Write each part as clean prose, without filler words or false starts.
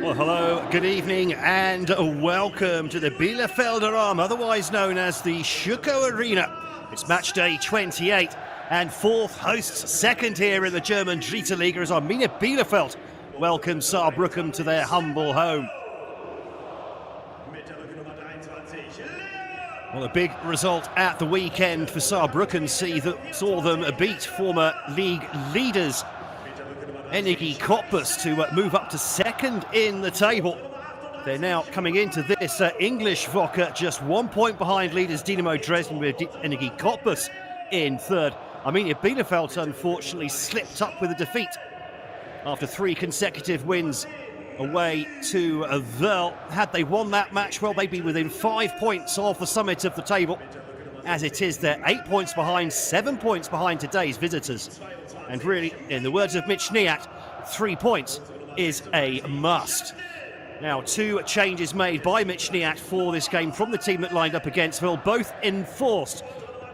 Well, hello, good evening, and welcome to the Bielefeld Arm, otherwise known as the Schuko Arena. It's match day 28 and fourth hosts second here in the German Dritte Liga as Arminia Bielefeld welcome Saabrücken to their humble home. Well, a big result at the weekend for Saabrücken saw them beat former league leaders Energie Cottbus to move up to second in the table. They're now coming into this English Woche just 1 point behind leaders Dynamo Dresden with Energie Cottbus in third. Arminia Bielefeld unfortunately slipped up with a defeat after 3 consecutive wins away to Wörl. Had they won that match, well, they'd be within 5 points of the summit of the table. As it is, they're 8 points behind, 7 points behind today's visitors. And really, in the words of Mitch Niat, 3 points is a must. Now, 2 changes made by Mitch Niat for this game from the team that lined up against Wörl, both enforced.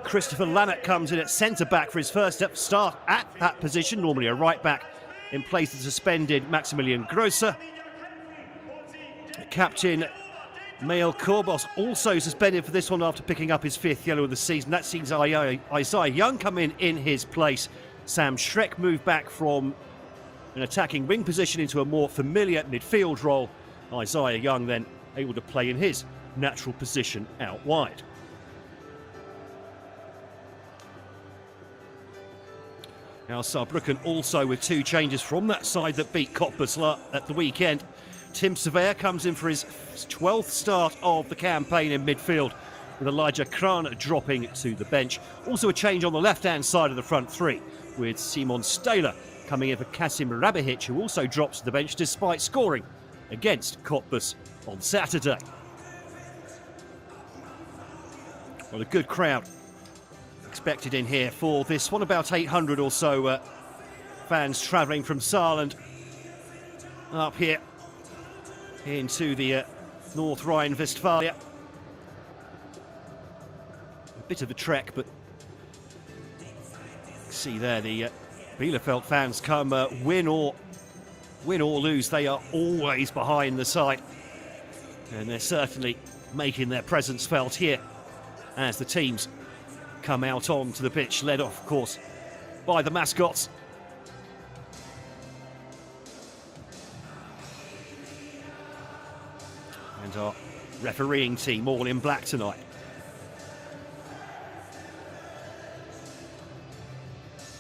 Christopher Lannert comes in at centre-back for his first start at that position, normally a right-back, in place of suspended Maximilian Grosser. Captain Mael Korbos also suspended for this one after picking up his 5th yellow of the season. That sees Isaiah Young come in his place. Sam Schreck moved back from an attacking wing position into a more familiar midfield role. Isaiah Young then able to play in his natural position out wide. Now Saabrücken also with 2 changes from that side that beat Cottbus at the weekend. Tim Surveyor comes in for his 12th start of the campaign in midfield, with Elijah Kran dropping to the bench. Also a change on the left-hand side of the front 3, with Simon Stahler coming in for Kasim Rabihic, who also drops to the bench despite scoring against Cottbus on Saturday. Well, a good crowd expected in here for this one. About 800 or so fans travelling from Saarland up here into the North Rhine-Westphalia. A bit of a trek, but see there the Bielefeld fans come win or lose, they are always behind the side, and they're certainly making their presence felt here as the teams come out onto the pitch, led off, of course, by the mascots. And our refereeing team all in black tonight.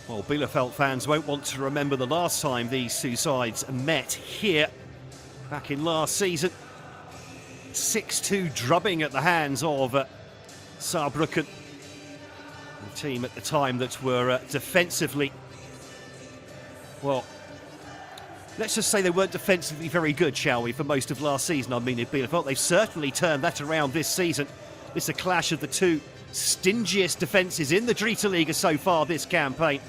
Well, Bielefeld fans won't want to remember the last time these 2 sides met here back in last season. 6-2 drubbing at the hands of Saabrücken, the team at the time that were defensively, well, let's just say they weren't defensively very good, shall we, for most of last season. I mean, Bielefeld, they've certainly turned that around this season. It's a clash of the 2 stingiest defences in the Dritte Liga so far this campaign.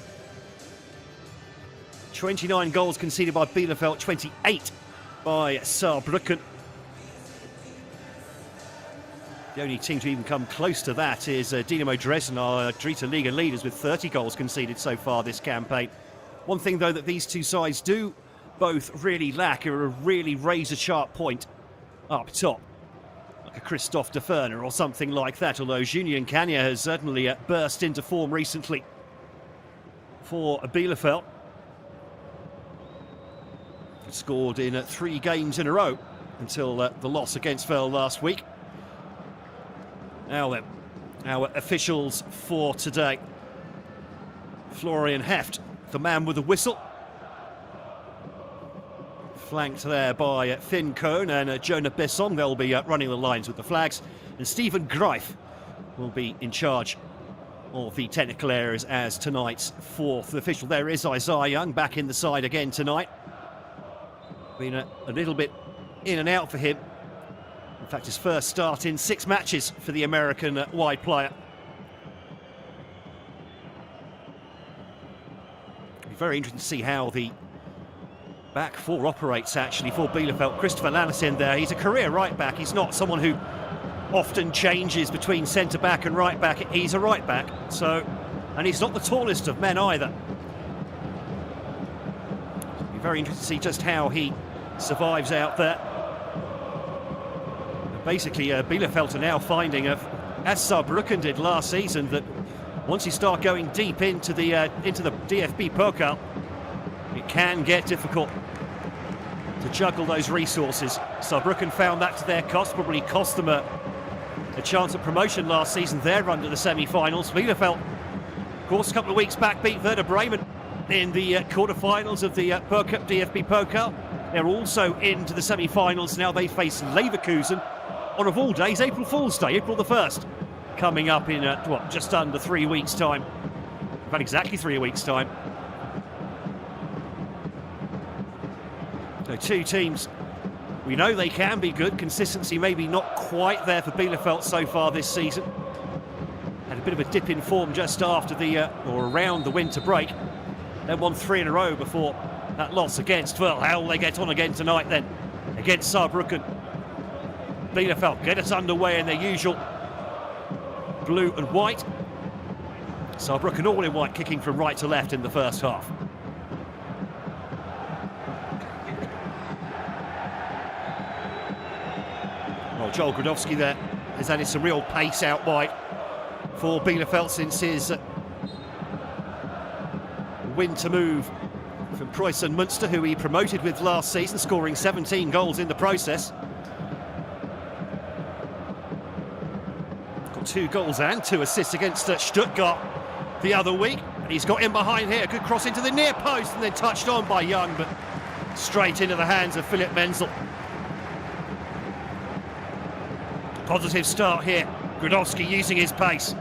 29 goals conceded by Bielefeld, 28 by Saabrücken. The only team to even come close to that is Dynamo Dresden, our Dritte Liga leaders, with 30 goals conceded so far this campaign. One thing, though, that these 2 sides do both really lack are a really razor-sharp point up top, like a Christophe de Ferner or something like that, although Julien Kanya has certainly burst into form recently for Bielefeld. He scored in 3 games in a row until the loss against Wörl last week. Now then, our officials for today. Florian Heft, the man with the whistle. Flanked there by Finn Cohn and Jonah Besson. They'll be running the lines with the flags. And Stephen Greif will be in charge of the technical areas as tonight's 4th official. There is Isaiah Young back in the side again tonight. Been a little bit in and out for him. In fact, his first start in 6 matches for the American wide player. It'll be very interesting to see how the back 4 operates actually for Bielefeld. Christopher Lannert in there. He's a career right back. He's not someone who often changes between centre back and right back. He's a right back, so, and he's not the tallest of men either. Be very interested to see just how he survives out there. Basically, Bielefeld are now finding, as Saabrücken did last season, that once you start going deep into the DFB Pokal, it can get difficult to juggle those resources. Saabrücken found that to their cost, probably cost them a chance at promotion last season. They're run to the semi-finals. Bielefeld, of course, a couple of weeks back beat Werder Bremen in the quarter-finals of the DFB Pokal. They're also into the semi-finals now. They face Leverkusen on, of all days, April Fool's Day, April the 1st, coming up in, just under 3 weeks' time. In fact, exactly 3 weeks' time. So two teams, we know they can be good. Consistency maybe not quite there for Bielefeld so far this season. Had a bit of a dip in form just after or around the winter break. Then won 3 in a row before that loss against, well, how will they get on again tonight then? Against Saabrücken. Bielefeld get us underway in their usual blue and white. Saabrücken all in white, kicking from right to left in the first half. Well, Joel Gradowski there has added some real pace out wide for Bielefeld since his winter move from Preußen Münster, who he promoted with last season, scoring 17 goals in the process. Got 2 goals and 2 assists against Stuttgart the other week. And he's got in behind here, good cross into the near post and then touched on by Young, but straight into the hands of Philipp Menzel. Positive start here. Gradowski using his pace.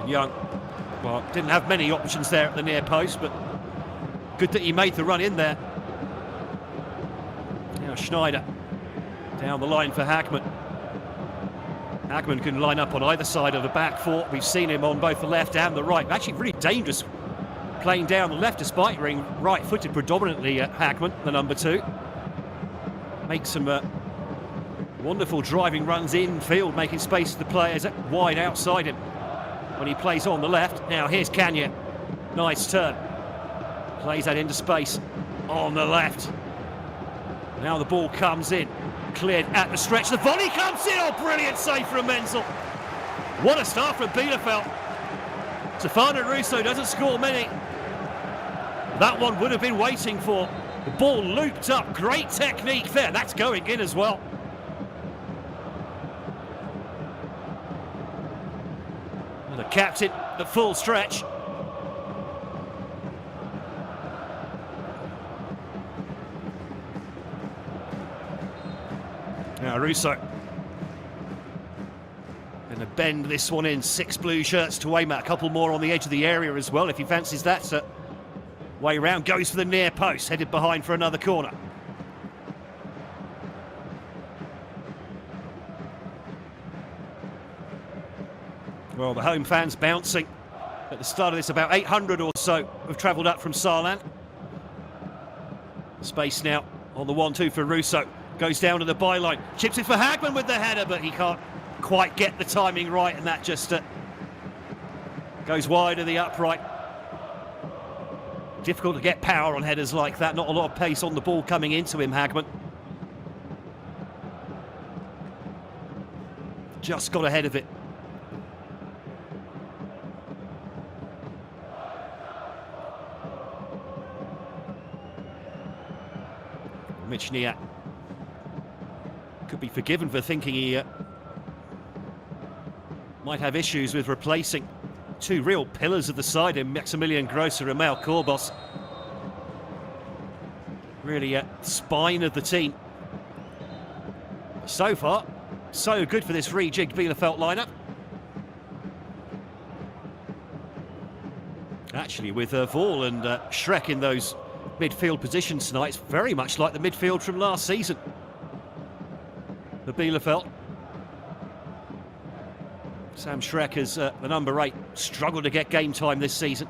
And Young, well, didn't have many options there at the near post, but good that he made the run in there. Now Schneider down the line for Hagman. Hagman can line up on either side of the back four. We've seen him on both the left and the right. Actually really dangerous playing down the left despite being right-footed predominantly at Hagman, the number 2. Makes some wonderful driving runs infield, making space for the players wide outside him when he plays on the left. Now here's Kanya. Nice turn. Plays that into space on the left. Now the ball comes in. Cleared at the stretch. The volley comes in. Oh, brilliant save from Menzel. What a start from Bielefeld. Stefano Russo doesn't score many. That one would have been waiting for. The ball looped up. Great technique there. That's going in as well. And the captain, the full stretch. Now Russo going to bend this one in. 6 blue shirts to aim at. A couple more on the edge of the area as well if he fancies that. So way round, goes for the near post, headed behind for another corner. Well, the home fans bouncing at the start of this. About 800 or so have travelled up from Saarland. Space now on the 1-2 for Russo. Goes down to the byline, chips it for Hagman with the header, but he can't quite get the timing right, and that just goes wide of the upright. Difficult to get power on headers like that, not a lot of pace on the ball coming into him, Hagman. Just got ahead of it. Michniak could be forgiven for thinking he might have issues with replacing 2 real pillars of the side in Maximilian Grosser and Mel Korbos. Really spine of the team. So far, so good for this rejigged Bielefeld lineup. Actually, with Vaul and Schreck in those midfield positions tonight, it's very much like the midfield from last season. The Bielefeld. Sam Schreck has, the number 8, struggled to get game time this season.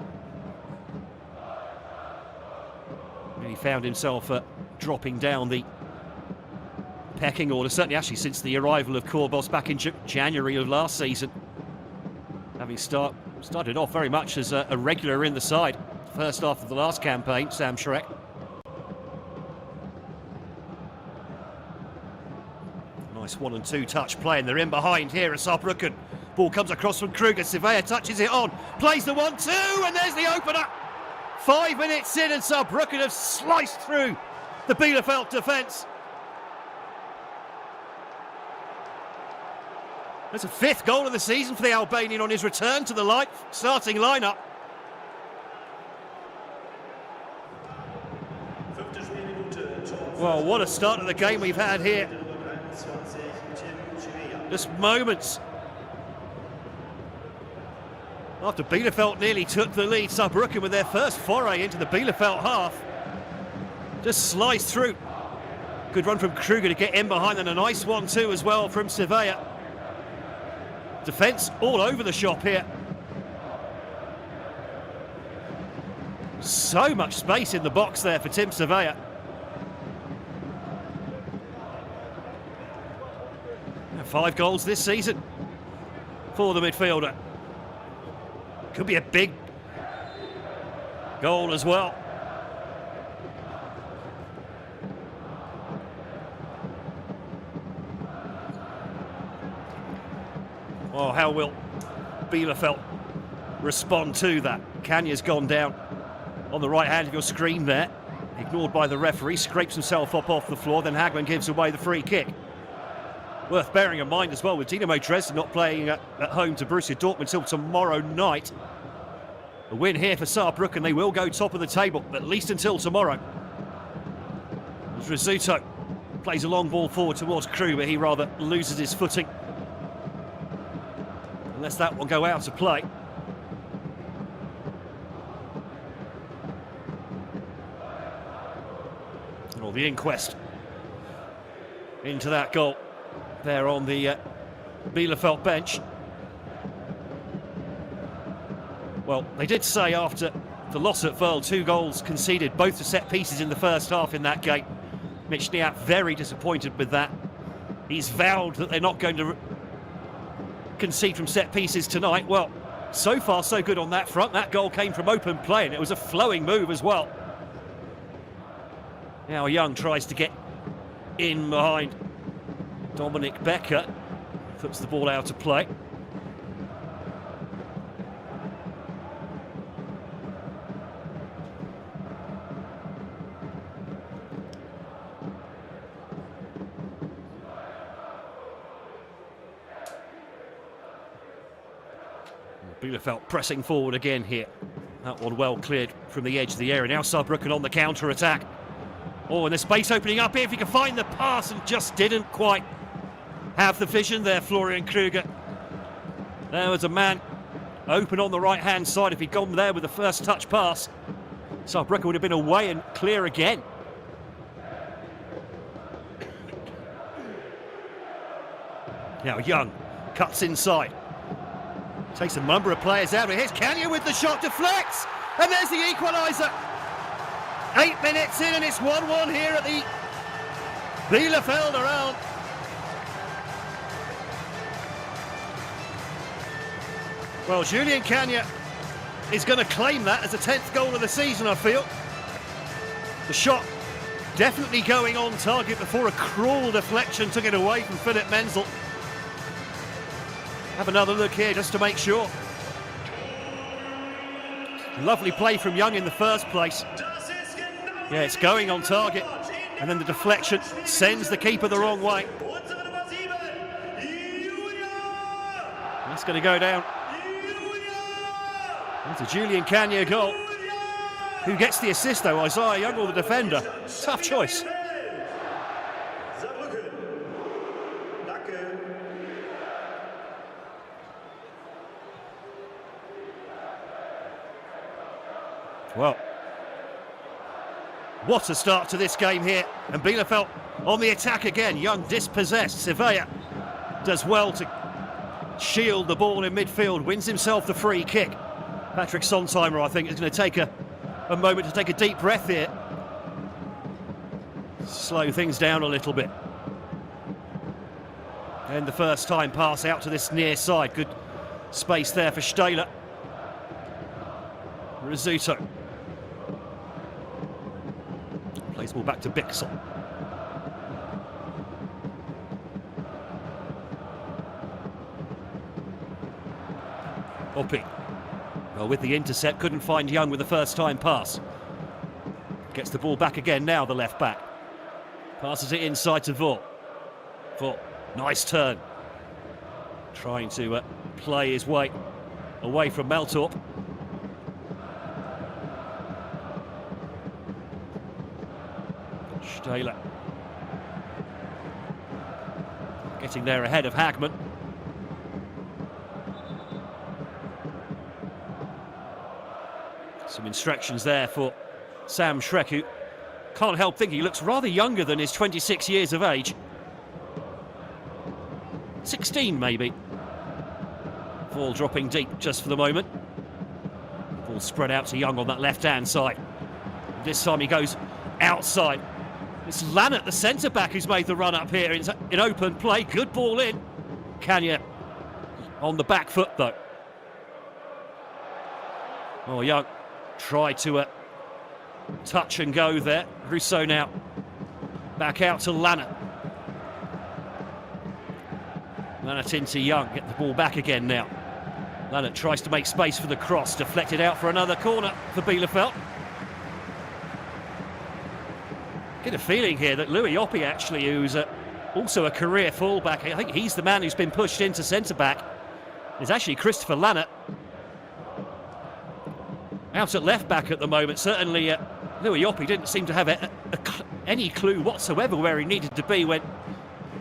Really found himself dropping down the pecking order, certainly actually since the arrival of Korbos back in January of last season. Having started off very much as a regular in the side. first half of the last campaign, Sam Schreck. Nice 1 and 2 touch play, and they're in behind here at Saabrücken. Ball comes across from Kruger. Sevilla touches it on, plays the 1-2, and there's the opener. 5 minutes in, and Saabrücken have sliced through the Bielefeld defence. That's a 5th goal of the season for the Albanian on his return to the starting lineup. Well, what a start of the game we've had here. Just moments after Bielefeld nearly took the lead, Saabrücken with their first foray into the Bielefeld half just sliced through. Good run from Kruger to get in behind, and a nice 1-2 as well from Sevilla. Defence all over the shop here. So much space in the box there for Tim Sevilla. And 5 goals this season for the midfielder. Could be a big goal as well. Oh, how will Bielefeld respond to that? Kanya's gone down on the right hand of your screen there. Ignored by the referee, scrapes himself up off the floor, then Hagman gives away the free kick. Worth bearing in mind as well, with Dynamo Dresden not playing at home to Borussia Dortmund until tomorrow night. A win here for Saabrücken, they will go top of the table, at least until tomorrow. As Rizzuto plays a long ball forward towards Kruger, he rather loses his footing. Unless that will go out of play. Well, the inquest into that goal there on the Bielefeld bench. Well, they did say after the loss at Verl, 2 goals conceded, both the set pieces in the first half in that game. Mitch Niat very disappointed with that. He's vowed that they're not going to concede from set pieces tonight. Well, so far so good on that front. That goal came from open play, and it was a flowing move as well. Now Young tries to get in behind Dominic Becker, puts the ball out of play. Bielefeld pressing forward again here. That one well cleared from the edge of the area. Now Saabrücken on the counter-attack. Oh, and the space opening up here if he can find the pass, and just didn't quite have the vision there, Florian Kruger. There was a man open on the right-hand side. If he'd gone there with the first touch pass, Saabrücken would have been away and clear again. Now Young cuts inside. Takes a number of players out. Here's Kanya with the shot, deflects, and there's the equaliser. 8 minutes in, and it's 1-1 here at the Bielefeld around. Well, Julian Kanya is going to claim that as the 10th goal of the season, I feel. The shot definitely going on target before a cruel deflection took it away from Philip Menzel. Have another look here just to make sure. Lovely play from Young in the first place. Yeah, it's going on target, and then the deflection sends the keeper the wrong way. That's going to go down. It's a Julian Kanya goal. Who gets the assist though? Isaiah Young or the defender? Tough choice. Well, what a start to this game here. And Bielefeld on the attack again. Young dispossessed. Sevilla does well to shield the ball in midfield. Wins himself the free kick. Patrick Sontheimer, I think, is going to take a moment to take a deep breath here. Slow things down a little bit. And the first time pass out to this near side. Good space there for Stahler. Rizzuto Plays ball back to Bixel. Oppi. Well, with the intercept, couldn't find Young with the first time pass. Gets the ball back again now, the left back. Passes it inside to Vaught. Vaught, nice turn. Trying to play his way away from Meltorp. Stahler. Getting there ahead of Hagman. Some instructions there for Sam Schreck, who can't help thinking he looks rather younger than his 26 years of age. 16 maybe. Ball dropping deep just for the moment. Ball spread out to Young on that left-hand side. This time he goes outside. It's Lannett, the centre-back, who's made the run up here in open play. Good ball in. Kanya on the back foot, though. Oh, Young tried to touch and go there. Rousseau now back out to Lannett. Lannett into Young. Get the ball back again now. Lannett tries to make space for the cross. Deflected out for another corner for Bielefeld. Get a feeling here that Louis Oppi, actually, who's also a career fullback, I think he's the man who's been pushed into centre-back. It's actually Christopher Lannett. Out at left-back at the moment. Certainly Louis Oppi didn't seem to have any clue whatsoever where he needed to be when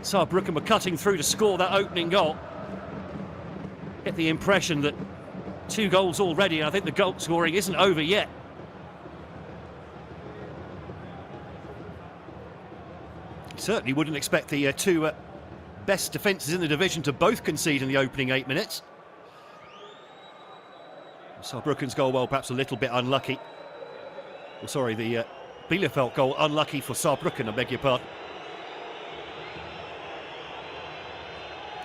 Saabrücken were cutting through to score that opening goal. Get the impression that 2 goals already, and I think the goal scoring isn't over yet. Certainly wouldn't expect the 2 best defences in the division to both concede in the opening 8 minutes. Saarbrücken's goal, well, perhaps a little bit unlucky. Well, sorry, the Bielefeld goal unlucky for Saarbrücken, I beg your pardon.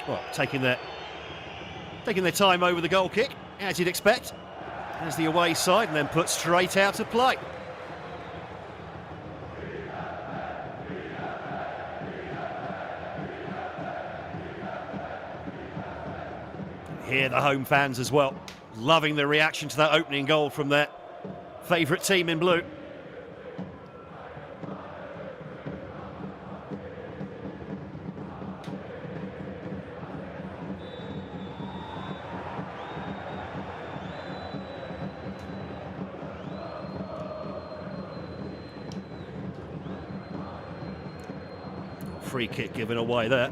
Well, taking their time over the goal kick, as you'd expect. As the away side, and then put straight out to play. Here the home fans as well, loving the reaction to that opening goal from their favourite team in blue. Free kick given away there.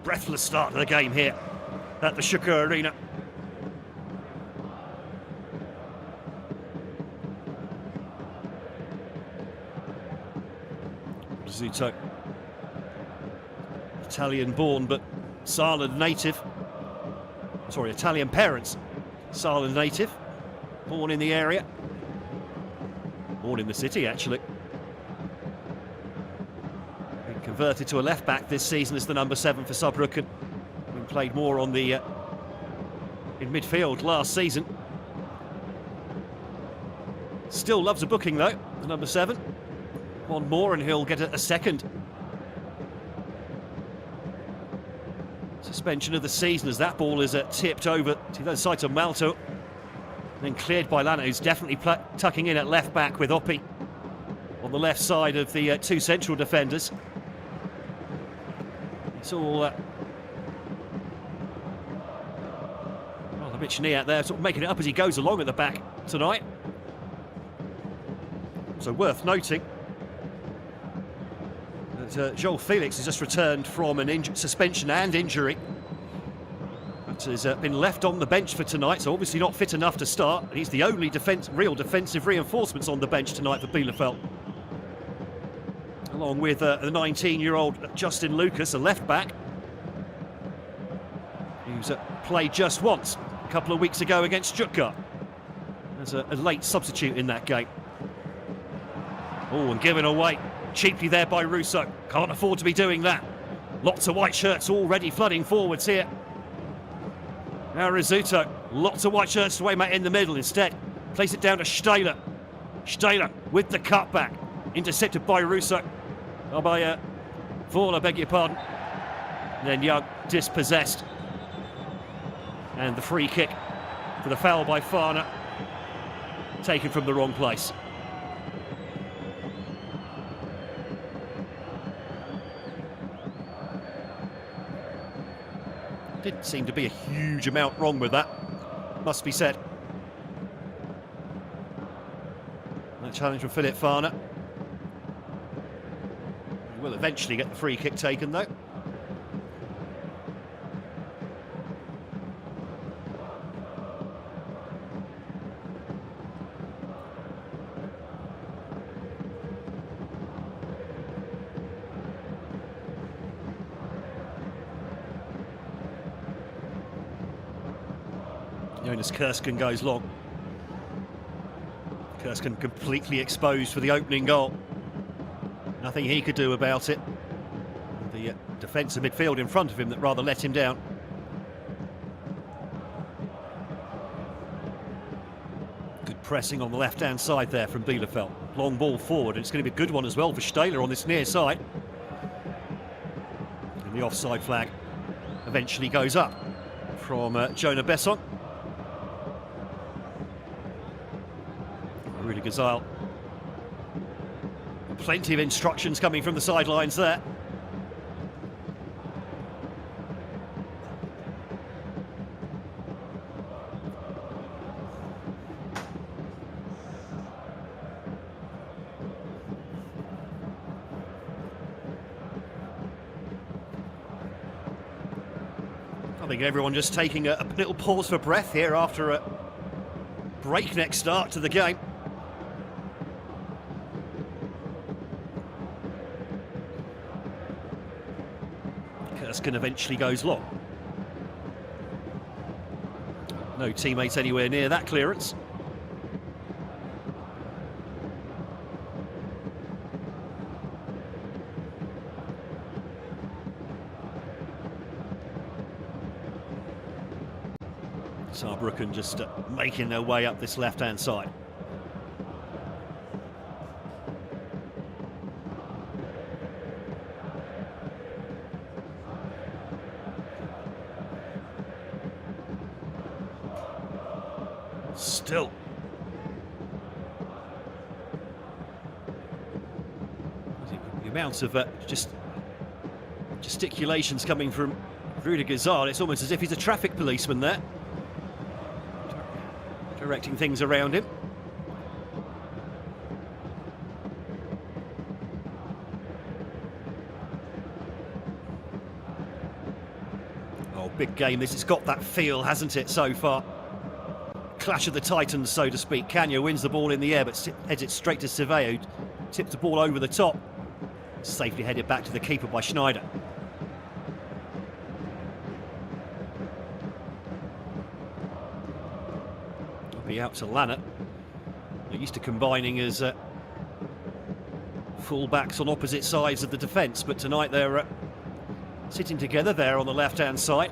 Breathless start to the game here at the Schuker Arena. Zuto, Italian born but Saarland native. Sorry, Italian parents, Saarland native. Born in the area. Born in the city, actually. Been converted to a left-back this season as the number 7 for Saabrücken. Been played more on the in midfield last season. Still loves a booking, though, the number 7. One more and he'll get a second suspension of the season as that ball is tipped over to the other side to Malto. Then cleared by Lannett, who's definitely tucking in at left-back with Oppi on the left side of the 2 central defenders. It's all well, a bit sneer out there, sort of making it up as he goes along at the back tonight. So worth noting that Joel Felix has just returned from an suspension and injury. Has been left on the bench for tonight, so obviously not fit enough to start. He's the only real defensive reinforcements on the bench tonight for Bielefeld. Along with the 19-year-old Justin Lucas, a left-back, who's played just once, a couple of weeks ago against Stuttgart, as a late substitute in that game. Oh, and given away cheaply there by Rousseau. Can't afford to be doing that. Lots of white shirts already flooding forwards here. Now Rizzuto, lots of white shirts to aim at in the middle. Instead, place it down to Stahler. Stahler with the cutback, intercepted by Russo. Oh, by Vaughan, I beg your pardon. And then Young dispossessed. And the free kick for the foul by Farner, taken from the wrong place. Didn't seem to be a huge amount wrong with that, must be said. That challenge from Philip Farner. He will eventually get the free kick taken though. Jonas Kursken goes long. Kursken completely exposed for the opening goal. Nothing he could do about it. The defensive midfield in front of him that rather let him down. Good pressing on the left-hand side there from Bielefeld. Long ball forward, and it's going to be a good one as well for Stahler on this near side. And the offside flag eventually goes up from Jonah Besson. Rudy Gazal. Plenty of instructions coming from the sidelines there. I think everyone just taking a little pause for breath here after a breakneck start to the game. Kursken eventually goes long. No teammates anywhere near that clearance. Saabrücken just making their way up this left-hand side. Still. The amounts of just gesticulations coming from Rudy Gazal, it's almost as if he's a traffic policeman there, directing things around him. Oh, big game this. It's got that feel, hasn't it, so far? Clash of the Titans, so to speak. Canio wins the ball in the air, but heads it straight to Surveyor, who tips the ball over the top. Safely headed back to the keeper by Schneider. It'll be out to Lannert. They're used to combining as full-backs on opposite sides of the defence, but tonight they're sitting together there on the left-hand side.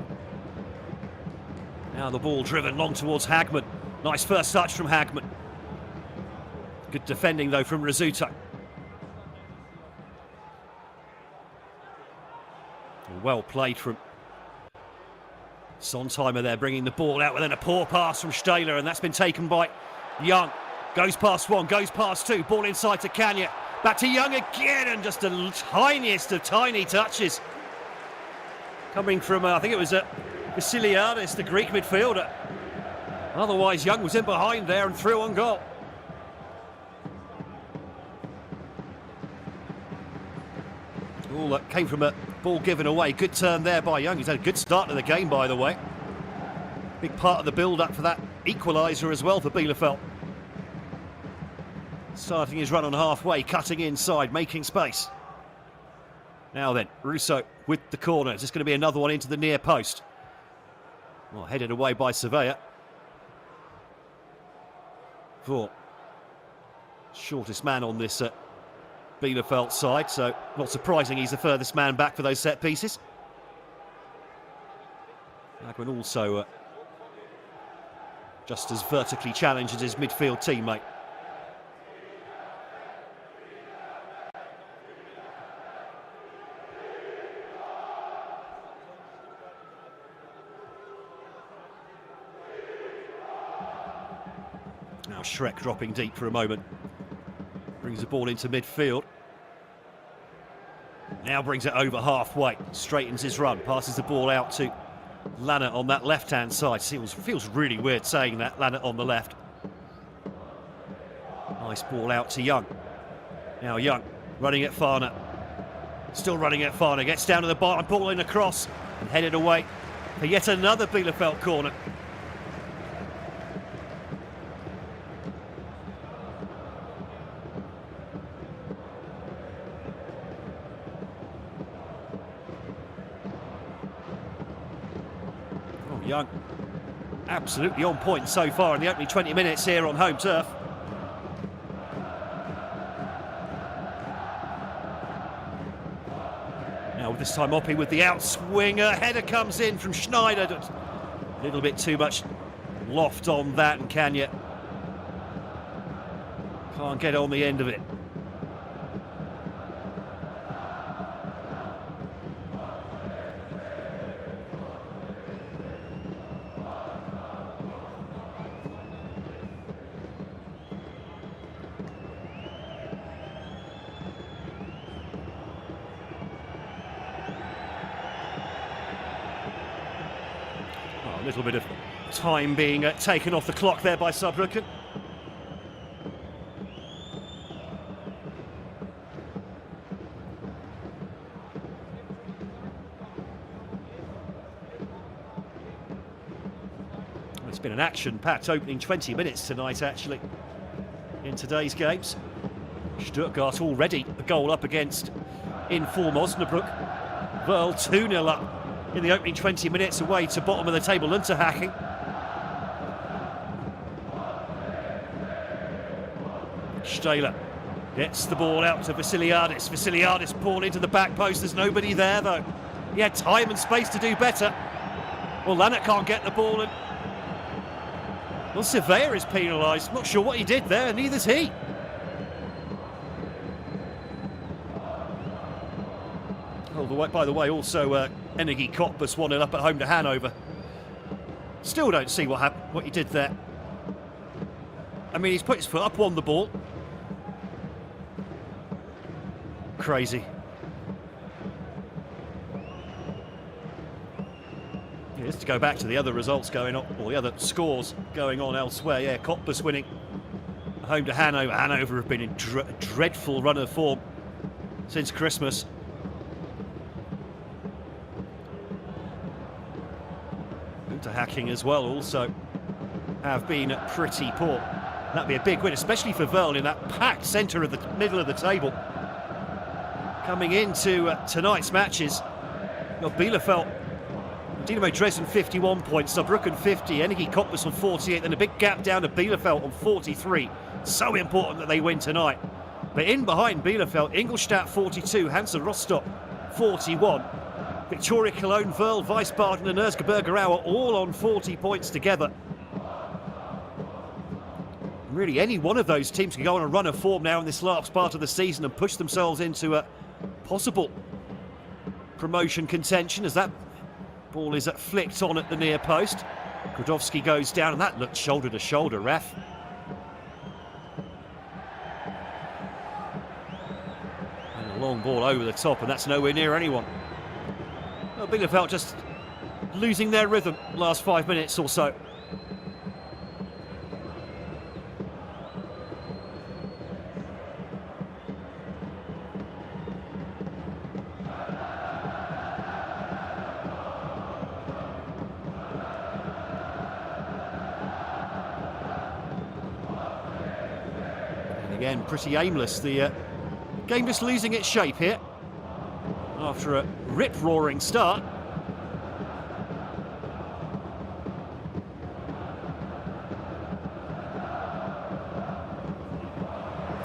Now the ball driven long towards Hagman. Nice first touch from Hagman. Good defending though from Rizzuto. Well played from Sontheimer there, bringing the ball out, and then a poor pass from Stahler, and that's been taken by Young. Goes past one, goes past two, ball inside to Kanya. Back to Young again, and just the tiniest of tiny touches. Coming from, I think it was Vasiliadis, the Greek midfielder. Otherwise, Young was in behind there and through on goal. All that came from a ball given away. Good turn there by Young. He's had a good start to the game, by the way. Big part of the build-up for that equaliser as well for Bielefeld. Starting his run on halfway, cutting inside, making space. Now then, Russo with the corner. Is this going to be another one into the near post? Well, headed away by Surveyor. For shortest man on this Bielefeld side, so not surprising he's the furthest man back for those set pieces. Hagman also just as vertically challenged as his midfield teammate. Now Shrek dropping deep for a moment. Brings the ball into midfield. Now brings it over halfway. Straightens his run. Passes the ball out to Lanner on that left-hand side. Feels really weird saying that, Lanner on the left. Nice ball out to Young. Now Young running at Farner. Still running at Farner. Gets down to the bar and ball in across. And headed away for yet another Bielefeld corner. Young, absolutely on point so far in the opening 20 minutes here on home turf. Now this time Oppie with the outswinger. Header comes in from Schneider. A little bit too much loft on that, and can't get on the end of it. A little bit of time being taken off the clock there by Saabrücken. It's been an action-packed opening 20 minutes tonight, actually, in today's games. Stuttgart already a goal up against in-form Osnabrück. BeReal 2-0 up in the opening 20 minutes away to bottom of the table, Unterhaching. Stahler gets the ball out to Vasiliadis. Vasiliadis ball into the back post. There's nobody there, though. He had time and space to do better. Well, Lannert can't get the ball. And well, Surveyor is penalised. Not sure what he did there, and neither's he. Oh, by the way, also Energy Cottbus 1-0 up at home to Hanover. Still don't see what he did there. I mean, he's put his foot up, won the ball. Crazy. Yeah, just to go back to the other results going on, or the other scores going on elsewhere. Yeah, Cottbus winning home to Hanover. Hanover have been in a dreadful run of form since Christmas. Hacking as well also have been pretty poor. That'd be a big win, especially for BeReal in that packed centre of the middle of the table. Coming into tonight's matches, you've got Bielefeld, Dynamo Dresden 51 points, Saabrücken 50, Energie Cottbus on 48, then a big gap down to Bielefeld on 43. So important that they win tonight. But in behind Bielefeld, Ingolstadt 42, Hansa Rostock 41. Victoria Cologne, BeReal, Wiesbaden and Erzgebirge Aue all on 40 points together. Really, any one of those teams can go on a run of form now in this last part of the season and push themselves into a possible promotion contention, as that ball is flicked on at the near post. Kudowski goes down, and that looked shoulder to shoulder, ref. And a long ball over the top, and that's nowhere near anyone. Well, Bielefeld just losing their rhythm last 5 minutes or so. And again, pretty aimless. The game just losing its shape here after a rip-roaring start.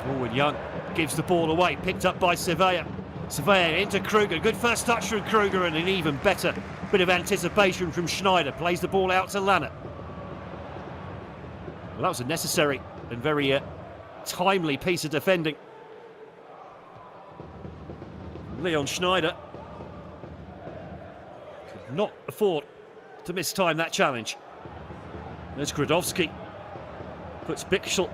Forward Young gives the ball away, picked up by Surveyor. Surveyor into Kruger, good first touch from Kruger, and an even better bit of anticipation from Schneider. Plays the ball out to Lanner. Well, that was a necessary and very timely piece of defending. Leon Schneider could not afford to mistime that challenge. There's Gradowski, puts Bichel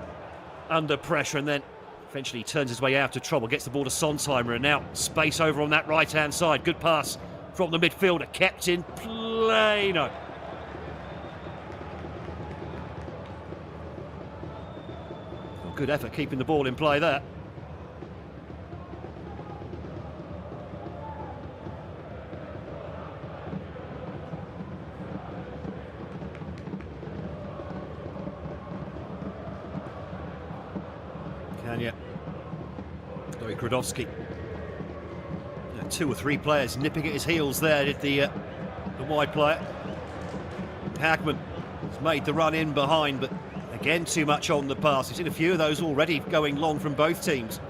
under pressure and then eventually turns his way out of trouble, gets the ball to Sonsheimer, and now space over on that right-hand side. Good pass from the midfielder, kept in play. No. Well, good effort keeping the ball in play there. Gradowski. Two or three players nipping at his heels there, did the wide player. Hagman has made the run in behind, but again too much on the pass. We've seen a few of those already going long from both teams.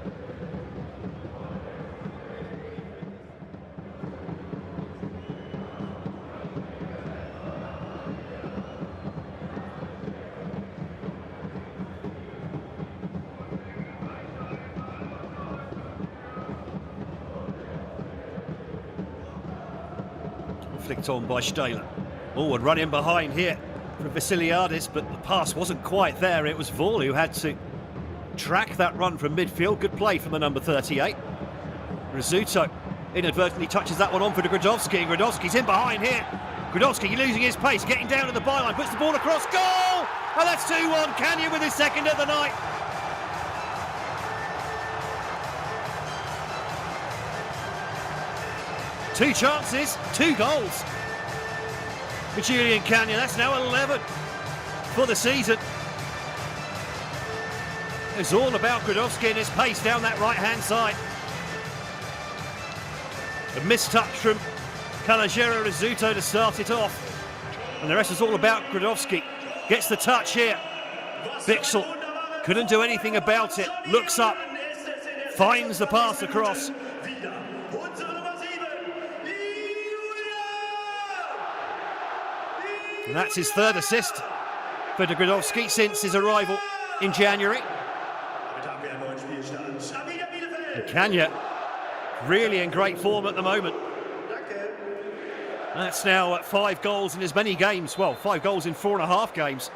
Flicked on by Stahler. Oh, and run in behind here from Vasiliadis, but the pass wasn't quite there. It was Vol who had to track that run from midfield. Good play from the number 38. Rizzuto inadvertently touches that one on for Gradowski. Gradowski's in behind here. Gradowski losing his pace, getting down to the byline, puts the ball across, goal! And that's 2-1. Kanya with his second of the night. Two chances, 2 goals for Julian Kanya. That's now 11 for the season. It's all about Gradowski and his pace down that right-hand side. A missed touch from Calogero Rizzuto to start it off. And the rest is all about Gradowski. Gets the touch here. Bichel couldn't do anything about it. Looks up, finds the pass across. And that's his 3rd assist for Gradowski since his arrival in January. And Kanya really in great form at the moment. That's now at 5 goals in as many games. Well, 5 goals in 4.5 games.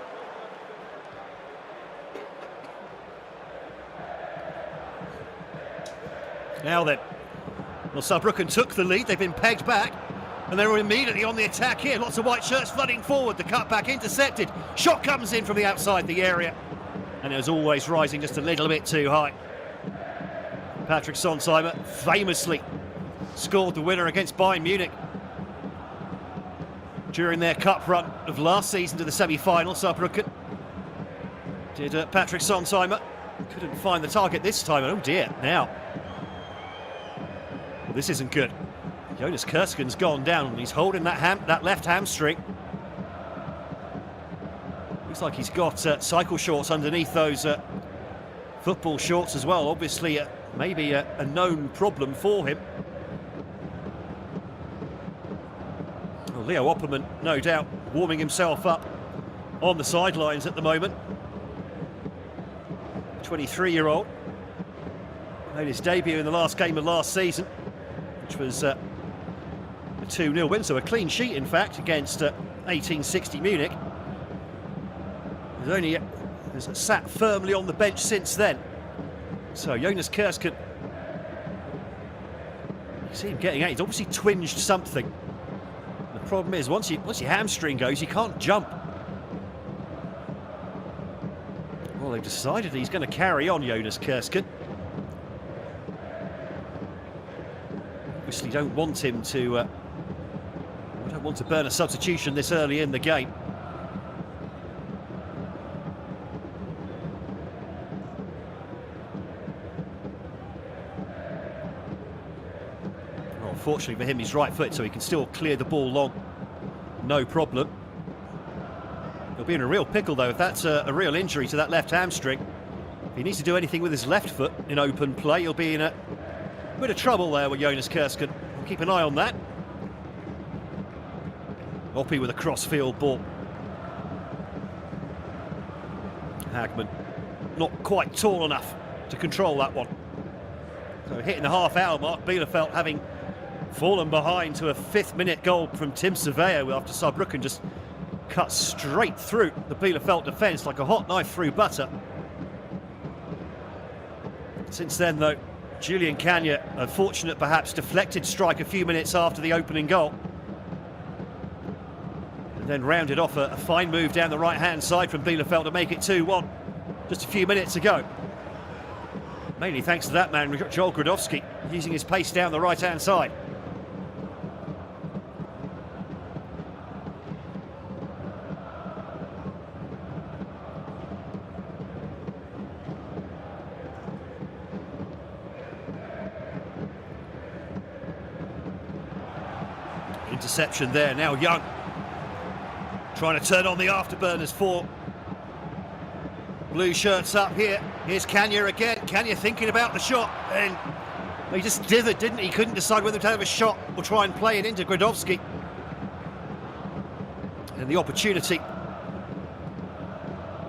Now then, well, Saabrücken took the lead. They've been pegged back. And they're immediately on the attack here. Lots of white shirts flooding forward. The cutback intercepted. Shot comes in from the outside the area. And it was always rising just a little bit too high. Patrick Sonsheimer famously scored the winner against Bayern Munich during their cup run of last season to the semi-final. Saabrücken did Patrick Sonsheimer. Couldn't find the target this time. Oh dear, now. Well, this isn't good. Jonas Kersken's gone down and he's holding that left hamstring. Looks like he's got cycle shorts underneath those football shorts as well. Obviously, maybe a known problem for him. Well, Leo Opperman, no doubt, warming himself up on the sidelines at the moment. 23-year-old. Made his debut in the last game of last season, which was a 2-0 win, so a clean sheet in fact against 1860 Munich. He's sat firmly on the bench since then. So Jonas Kersken, you see him getting out. He's obviously twinged something. The problem is once your hamstring goes, you can't jump. Well, they've decided he's going to carry on, Jonas Kersken. Obviously don't want him to don't want to burn a substitution this early in the game. Well, fortunately for him, he's right-footed, so he can still clear the ball long, no problem. He'll be in a real pickle though if that's a real injury to that left hamstring. If he needs to do anything with his left foot in open play, he'll be in a bit of trouble there with Jonas Kersken. Keep an eye on that. Oppie with a cross-field ball. Hagman not quite tall enough to control that one. So hitting the half-hour mark, Bielefeld having fallen behind to a 5th-minute goal from Tim Surveyor after Saabrücken just cut straight through the Bielefeld defence like a hot knife through butter. Since then, though, Julian Kanya, a fortunate perhaps deflected strike a few minutes after the opening goal. And then rounded off a fine move down the right-hand side from Bielefeld to make it 2-1 just a few minutes ago. Mainly thanks to that man, Joel Gradowski, using his pace down the right-hand side. Interception there, now Young trying to turn on the afterburners for blue shirts up here. Here's Kanya again. Kanya thinking about the shot, and he just dithered, didn't he? Couldn't decide whether to have a shot or try and play it into Gradowski. And the opportunity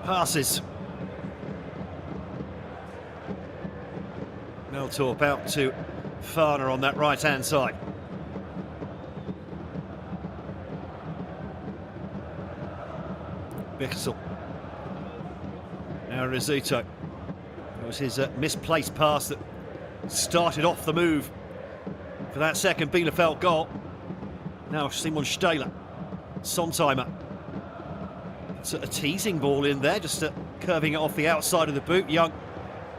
passes. Meltorp out to Farner on that right-hand side. Bixel. Now Rizzuto. It was his misplaced pass that started off the move for that second Bielefeld goal. Now Simon Stahler. Sontheimer. It's a teasing ball in there, just curving it off the outside of the boot. Young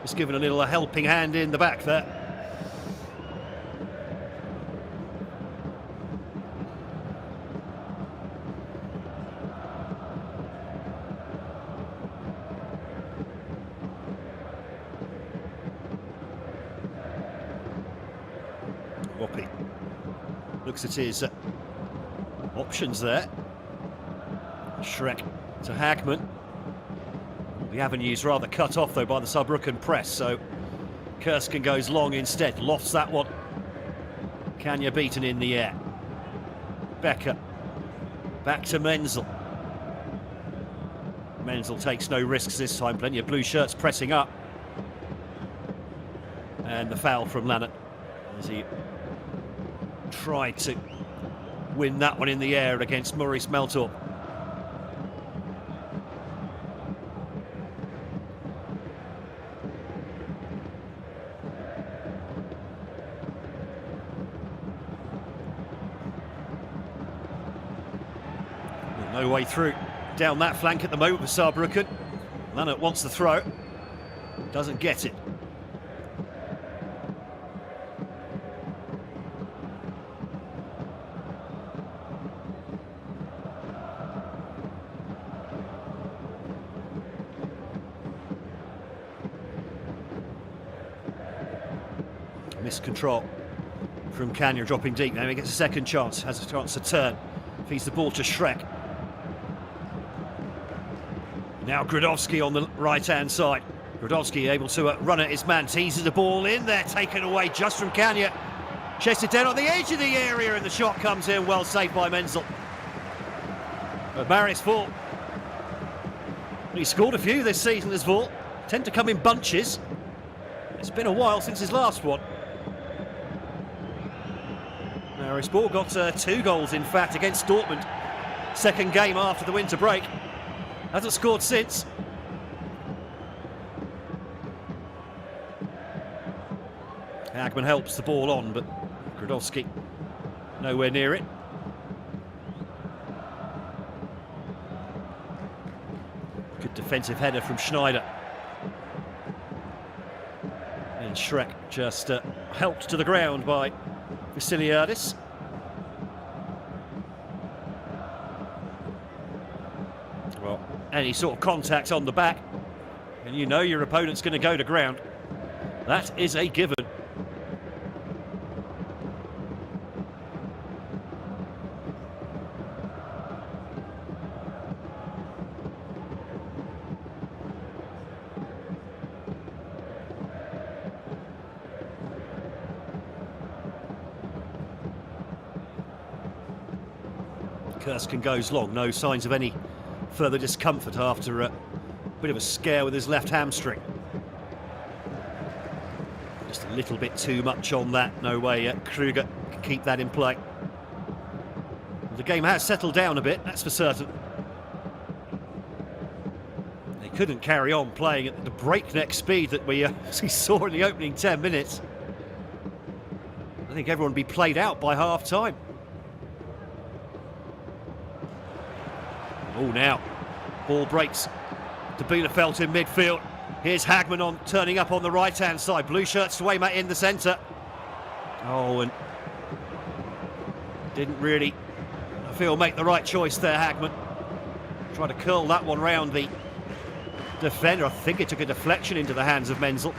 just given a little helping hand in the back there. Woppy looks at his options there. Schreck to Hagman. The avenue's rather cut off though by the Saabrücken press, so Kersken goes long instead, lofts that one. Kanya beaten in the air. Becker back to Menzel. Menzel takes no risks this time, plenty of blue shirts pressing up. And the foul from Lannert as he tried to win that one in the air against Maurice Meltorp. No way through down that flank at the moment for Saabrücken. Lannert wants the throw, doesn't get it. Missed control from Kanya, dropping deep. Now he gets a second chance, has a chance to turn. Feeds the ball to Schreck. Now Gradowski on the right-hand side. Gradowski able to run at his man, teases the ball in there, taken away just from Kanya. Chested down on the edge of the area, and the shot comes in, well saved by Menzel. But Maris Vault, he scored a few this season as Vault, tend to come in bunches. It's been a while since his last one. Maris Vault got 2 goals in fact against Dortmund, second game after the winter break. Hasn't scored since. Hagman helps the ball on, but Gradowski nowhere near it. Good defensive header from Schneider. And Schreck just helped to the ground by Vasiliadis. Well, any sort of contact on the back, and you know your opponent's going to go to ground. That is a given. Kersken goes long, no signs of any further discomfort after Bit of a scare with his left hamstring. Just a little bit too much on that. No way Kruger can keep that in play. The game has settled down a bit, that's for certain. They couldn't carry on playing at the breakneck speed that we saw in the opening 10 minutes. I think everyone would be played out by half-time. Oh, now, ball breaks to Bielefeld in midfield. Here's Hagman on, turning up on the right-hand side. Blue shirts to Weymouth in the centre. Oh, and didn't really, I feel, make the right choice there, Hagman. Tried to curl that one round the defender. I think it took a deflection into the hands of Menzel.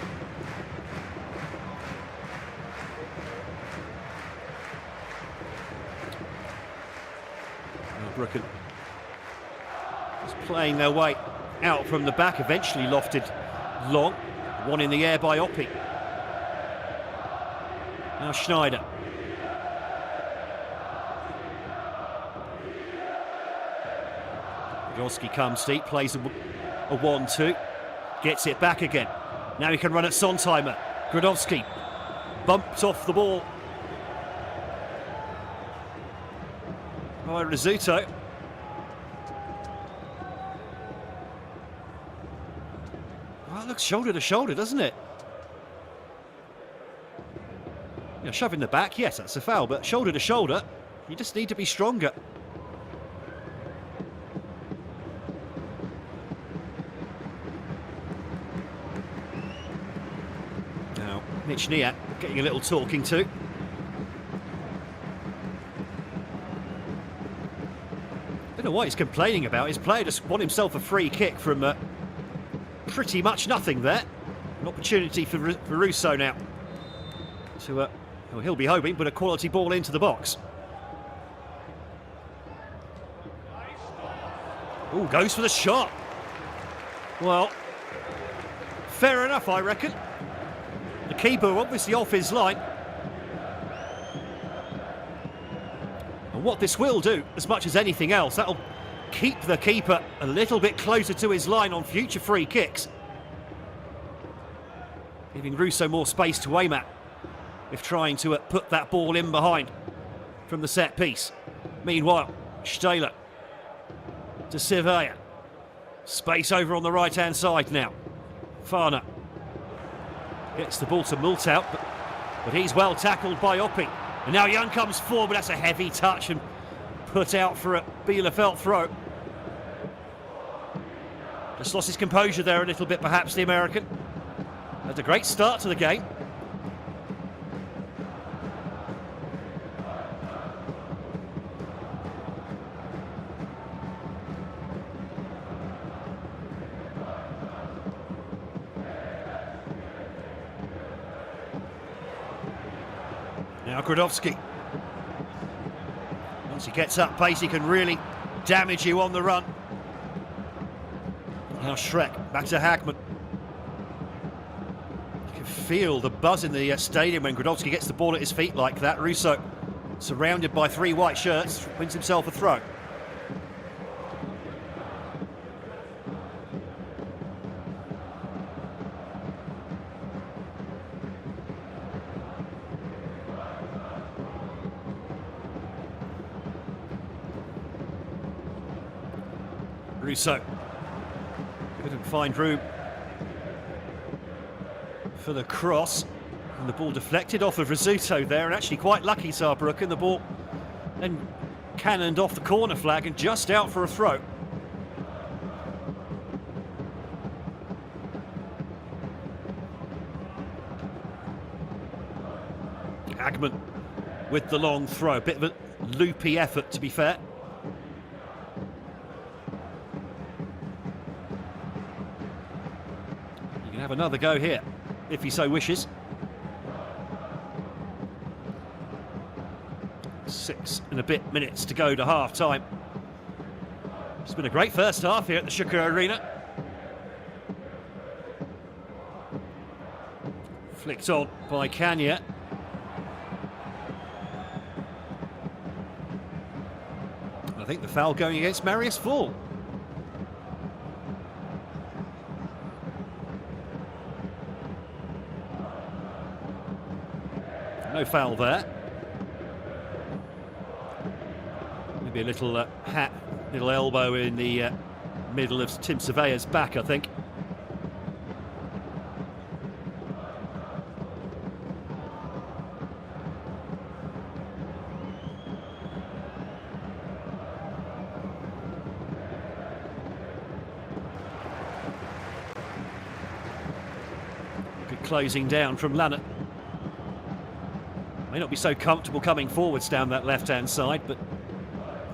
Saabrücken is playing their way out from the back, eventually lofted long. One in the air by Oppi. Now Schneider. Grodowski comes deep, plays a 1-2, gets it back again. Now he can run at Sontheimer. Grodowski bumped off the ball by Rizzuto. Well, it looks shoulder to shoulder, doesn't it? Yeah, shove in the back, yes, that's a foul, but shoulder to shoulder, you just need to be stronger. Now, Mitch Niat getting a little talking to. Don't know what he's complaining about. His player just won himself a free kick from pretty much nothing there. An opportunity for Russo now to, well, he'll be hoping, but a quality ball into the box. Ooh, goes for the shot. Well, fair enough, I reckon. The keeper obviously off his line. And what this will do, as much as anything else, that'll keep the keeper a little bit closer to his line on future free kicks, giving Russo more space to aim at if trying to put that ball in behind from the set piece. Meanwhile, Stahler to Sevilla. Space over on the right-hand side now. Farner gets the ball to Multout, but he's well tackled by Oppi. And now Young comes forward, but that's a heavy touch and put out for a Bielefeld throw. Just lost his composure there a little bit, perhaps, the American. Had a great start to the game. Now Grodowski. Once he gets up pace, he can really damage you on the run. Now Schreck, back to Hagman. You can feel the buzz in the stadium when Grodowski gets the ball at his feet like that. Russo, surrounded by three white shirts, wins himself a throw. Russo couldn't find room for the cross, and the ball deflected off of Rizzuto there, and actually quite lucky Saabrücken. The ball then cannoned off the corner flag and just out for a throw. Hagman with the long throw, a bit of a loopy effort to be fair. Have another go here, if he so wishes. 6 and a bit minutes to go to half-time. It's been a great first half here at the Schucker Arena. Flicked on by Kanya. I think the foul going against Marius Fall. No foul there. Maybe a little little elbow in the middle of Tim Surveyor's back, I think. Good closing down from Lannert. May not be so comfortable coming forwards down that left-hand side, but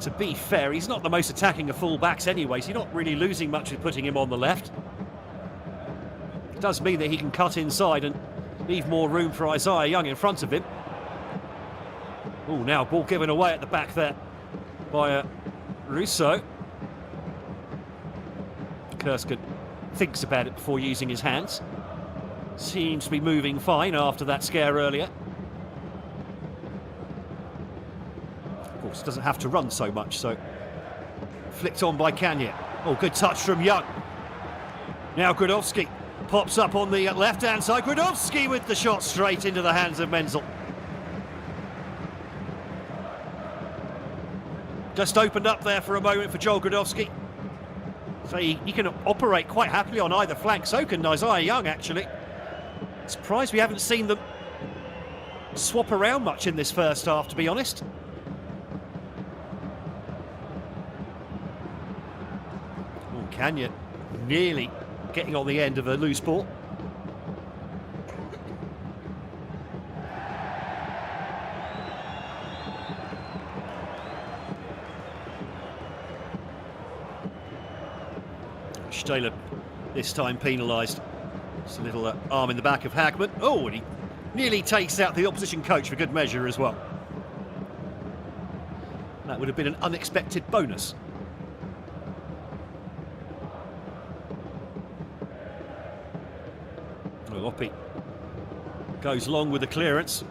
to be fair, he's not the most attacking of full-backs anyway, so you're not really losing much with putting him on the left. It does mean that he can cut inside and leave more room for Isaiah Young in front of him. Oh, now ball given away at the back there by Rousseau. Kursken thinks about it before using his hands. Seems to be moving fine after that scare earlier. Of course, doesn't have to run so much, so flicked on by Kanya. Oh, good touch from Young. Now Gradowski pops up on the left-hand side. Gradowski with the shot straight into the hands of Menzel. Just opened up there for a moment for Joel Gradowski. So he can operate quite happily on either flank. So can Isaiah Young, actually. Surprised we haven't seen them swap around much in this first half, to be honest. Oh, Kanya nearly getting on the end of a loose ball. Stahler this time penalised. Just a little arm in the back of Hagman. Oh, and he nearly takes out the opposition coach for good measure as well. That would have been an unexpected bonus. Oh, Oppi goes long with the clearance.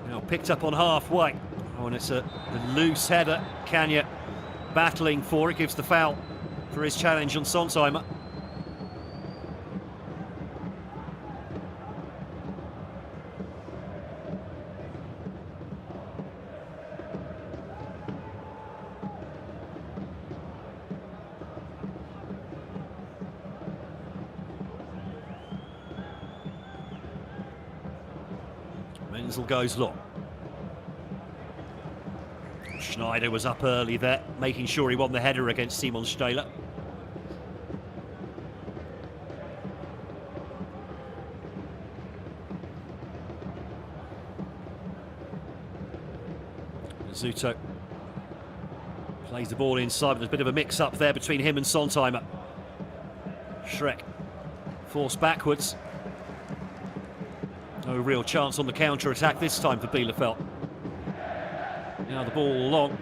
Now picked up on halfway. Oh, and it's a loose header. Kanya battling for it, gives the foul for his challenge on Sonsheimer. Menzel goes long. Schneider was up early there, making sure he won the header against Simon Stahler. Zuto plays the ball inside, but there's a bit of a mix-up there between him and Sonsheimer. Schreck forced backwards. No real chance on the counter-attack this time for Bielefeld. Now the ball long.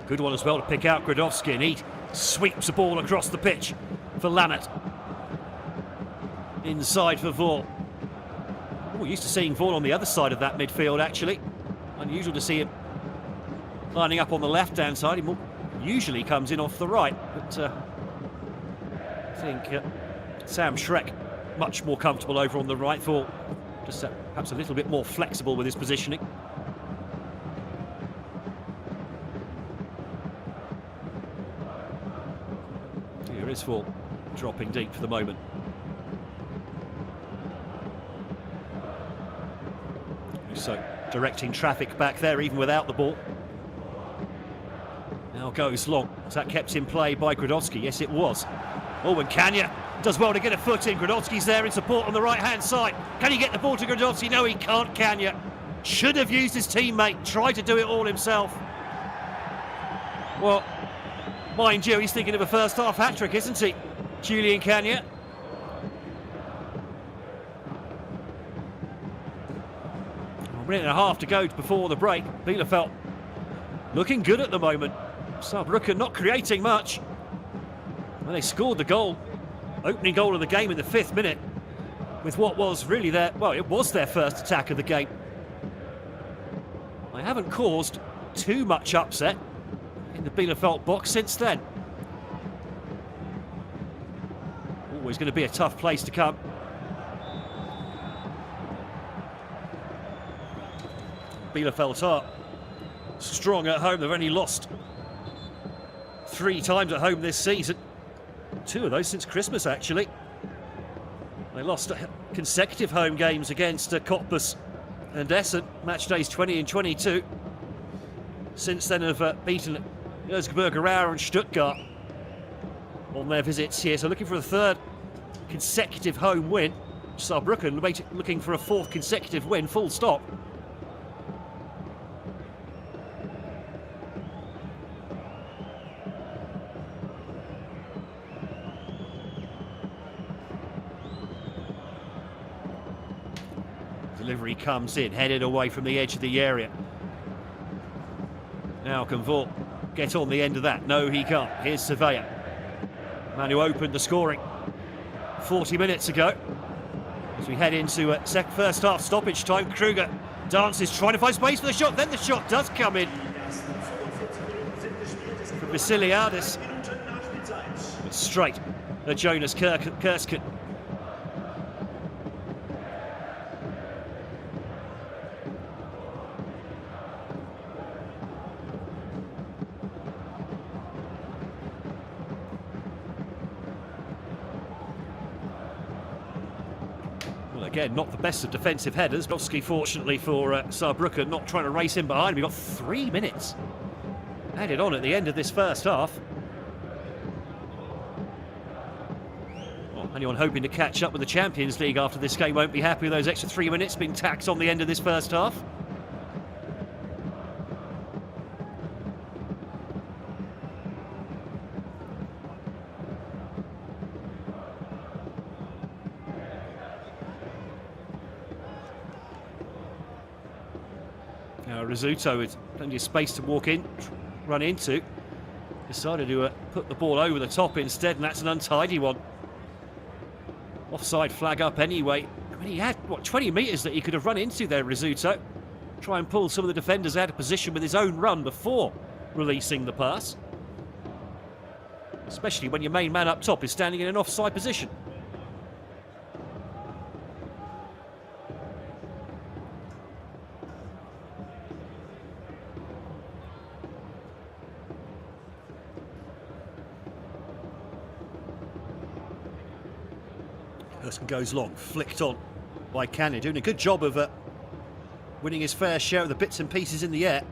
Good one as well to pick out Gradowski, and he sweeps the ball across the pitch for Lannert. Inside for Vaughan. We're used to seeing Vaughan on the other side of that midfield, actually. Unusual to see him lining up on the left-hand side. He more usually comes in off the right, but I think Sam Schreck much more comfortable over on the right. Vaughan just perhaps a little bit more flexible with his positioning. Here is Vaughan dropping deep for the moment. So directing traffic back there even without the ball. Now goes long. Was that kept in play by Gradowski? Yes, it was. Oh, and Kanya does well to get a foot in. Gradowski's there in support on the right-hand side. Can he get the ball to Gradowski? No, he can't, Kanya. Should have used his teammate. Tried to do it all himself. Well, mind you, he's thinking of a first-half hat-trick, isn't he? Julian Kanya. A minute and a half to go before the break. Bielefeld looking good at the moment. Saabrücken not creating much. Well, they scored the goal, opening goal of the game in the 5th minute, with what was really it was their first attack of the game. They haven't caused too much upset in the Bielefeld box since then. Always going to be a tough place to come. Bielefeld are strong at home. They've only lost 3 times at home this season. 2 of those since Christmas, actually. They lost consecutive home games against Cottbus and Essen, match days 20 and 22. Since then have beaten Erzgebirge Aue and Stuttgart on their visits here. So looking for a 3rd consecutive home win. Saabrücken looking for a 4th consecutive win, full stop. Delivery comes in, headed away from the edge of the area. Now can Vaughan get on the end of that? No, he can't. Here's Surveyor. Man who opened the scoring 40 minutes ago. As we head into first half stoppage time, Kruger dances, trying to find space for the shot. Then the shot does come in from Vasiliadis. It's straight at Jonas Kersken. Again, not the best of defensive headers. Brovsky, fortunately for Saabrücken, not trying to race in behind. We've got 3 minutes added on at the end of this first half. Well, anyone hoping to catch up with the Champions League after this game won't be happy with those extra 3 minutes being tacked on the end of this first half. Rizzuto with plenty of space to run into. Decided to put the ball over the top instead, and that's an untidy one. Offside flag up anyway. I mean, he had, 20 metres that he could have run into there, Rizzuto. Try and pull some of the defenders out of position with his own run before releasing the pass. Especially when your main man up top is standing in an offside position. Kersken goes long, flicked on by Kanya, doing a good job of winning his fair share of the bits and pieces in the air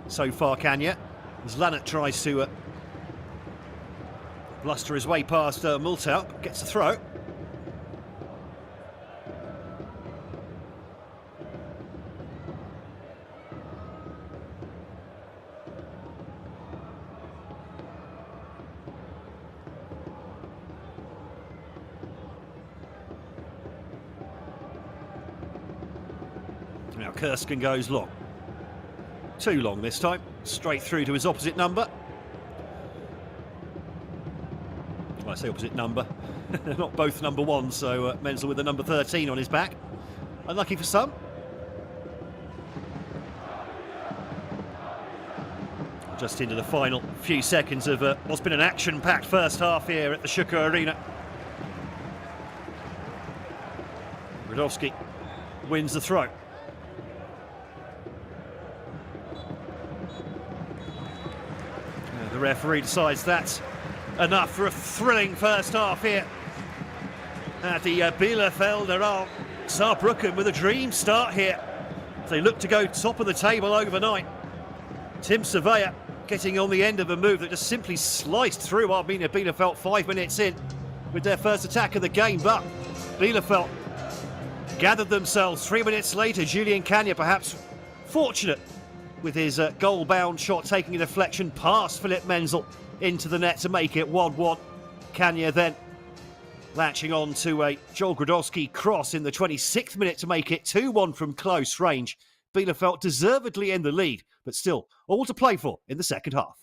so far, Kanya. As Lannert tries to bluster his way past Multau, gets a throw. Now Kersken goes long. Too long this time. Straight through to his opposite number. Well, I say opposite number. They're not both number 1, so Menzel with the number 13 on his back. Unlucky for some. Just into the final few seconds of what's been an action-packed first half here at the Schucker Arena. Grodowski wins the throw. The referee decides that's enough for a thrilling first half here at the Bielefeld. Saabrücken with a dream start here. They look to go top of the table overnight. Tim Surveyor getting on the end of a move that just simply sliced through Arminia Bielefeld 5 minutes in with their first attack of the game. But Bielefeld gathered themselves 3 minutes later. Julian Kanya perhaps fortunate with his goal-bound shot taking a deflection past Philip Menzel into the net to make it 1-1. Kanya then latching on to a Joel Grodowski cross in the 26th minute to make it 2-1 from close range. Bielefeld deservedly in the lead, but still all to play for in the second half.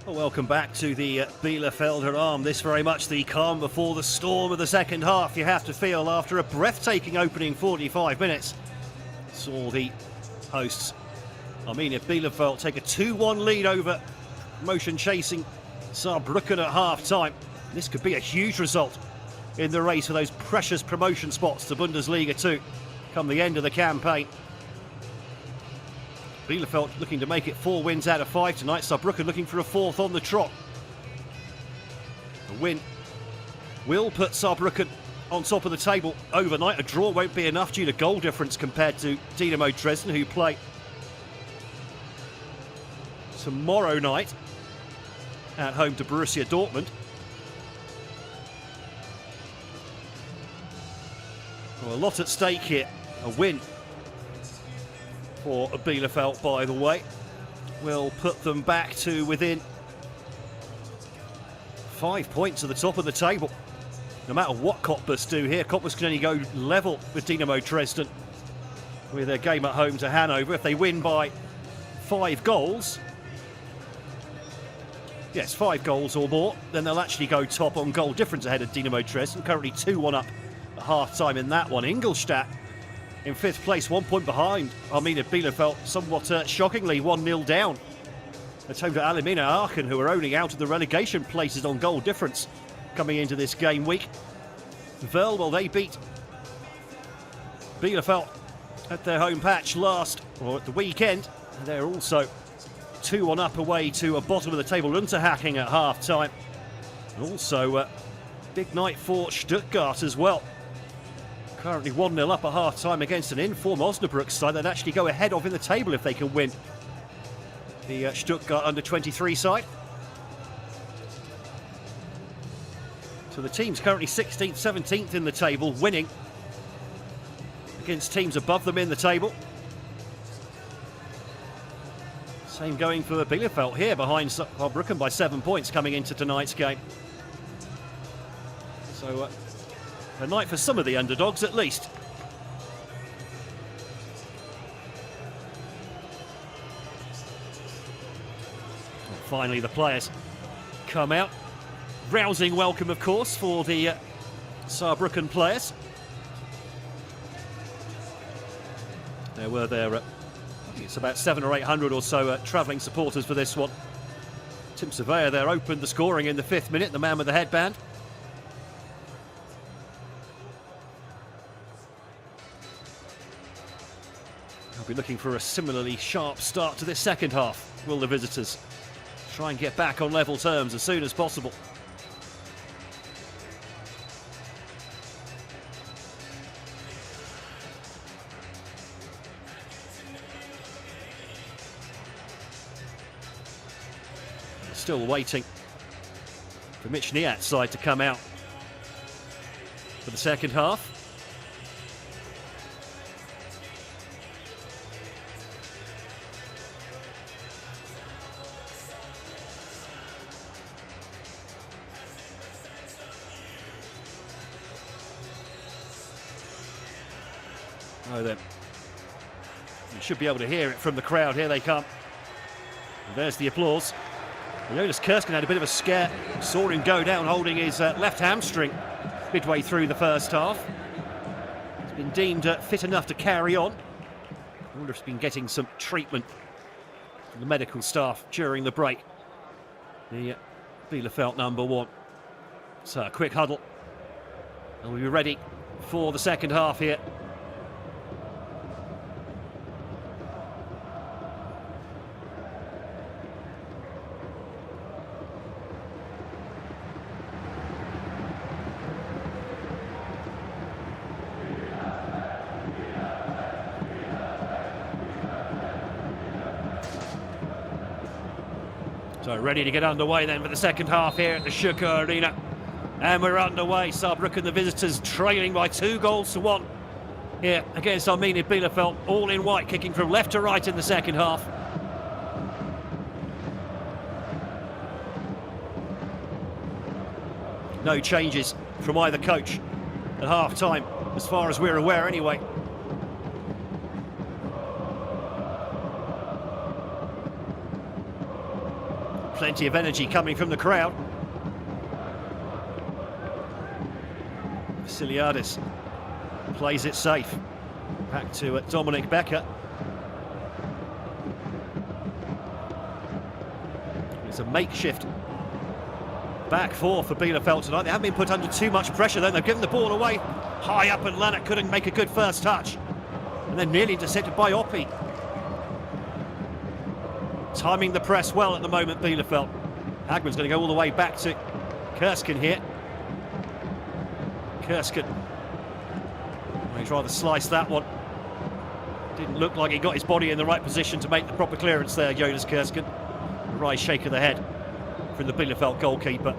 Well, welcome back to the Bielefelder Arm. This very much the calm before the storm of the second half you have to feel after a breathtaking opening 45 minutes. Saw the hosts Arminia Bielefeld take a 2-1 lead over motion chasing Saabrücken at half-time. This could be a huge result in the race for those precious promotion spots to Bundesliga 2 come the end of the campaign. Bielefeld looking to make it 4 wins out of 5 tonight. Saabrücken looking for a 4th on the trot. A win will put Saabrücken on top of the table overnight. A draw won't be enough due to goal difference compared to Dynamo Dresden, who play tomorrow night at home to Borussia Dortmund. Well, a lot at stake here. A win for Bielefeld, by the way, will put them back to within 5 points at the top of the table. No matter what Cottbus do here, Cottbus can only go level with Dynamo Dresden with their game at home to Hanover. If they win by 5 goals, yes, 5 goals or more, then they'll actually go top on goal difference ahead of Dynamo Dresden. Currently 2-1 up at half-time in that one. Ingolstadt in 5th place, 1 point behind Arminia Bielefeld, somewhat shockingly 1-0 down. It's home to Arminia Aachen, who are only out of the relegation places on goal difference coming into this game week. Verl, well, they beat Bielefeld at their home patch at the weekend. And they're also 2-1 up away to a bottom of the table Unterhaching at half-time. And also a big night for Stuttgart as well. Currently 1-0 up at half-time against an in-form Osnabrück side that actually go ahead of in the table if they can win. The Stuttgart under-23 side. So the team's currently 16th, 17th in the table, winning against teams above them in the table. Same going for Bielefeld here, behind Saabrücken by 7 points coming into tonight's game. So a night for some of the underdogs at least. And finally the players come out. Rousing welcome, of course, for the Saabrücken players. There were I think it's about 700 or 800 or so travelling supporters for this one. Tim Surveyor there opened the scoring in the 5th minute, the man with the headband. I'll be looking for a similarly sharp start to this second half. Will the visitors try and get back on level terms as soon as possible? Still waiting for Mitch Niat's side to come out for the second half. Oh, then you should be able to hear it from the crowd. Here they come. And there's the applause. Jonas Kirsken had a bit of a scare. Saw him go down holding his left hamstring midway through the first half. He's been deemed fit enough to carry on. I wonder if he's been getting some treatment from the medical staff during the break. The Bielefeld number 1. So a quick huddle. And we'll be ready for the second half here. So ready to get underway then for the second half here at the Schucker Arena. And we're underway. Saabrücken, the visitors, trailing by 2-1 here against Arminia Bielefeld. All in white, kicking from left to right in the second half. No changes from either coach at half-time, as far as we're aware anyway. Plenty of energy coming from the crowd. Vasiliadis plays it safe. Back to Dominic Becker. It's a makeshift back four for Bielefeld tonight. They haven't been put under too much pressure then. They've given the ball away high up, and Lannet couldn't make a good first touch. And then nearly intercepted by Oppi. Timing the press well at the moment, Bielefeld. Hagman's going to go all the way back to Kersken here. Kersken. He's rather sliced that one. Didn't look like he got his body in the right position to make the proper clearance there, Jonas Kersken. A wry shake of the head from the Bielefeld goalkeeper.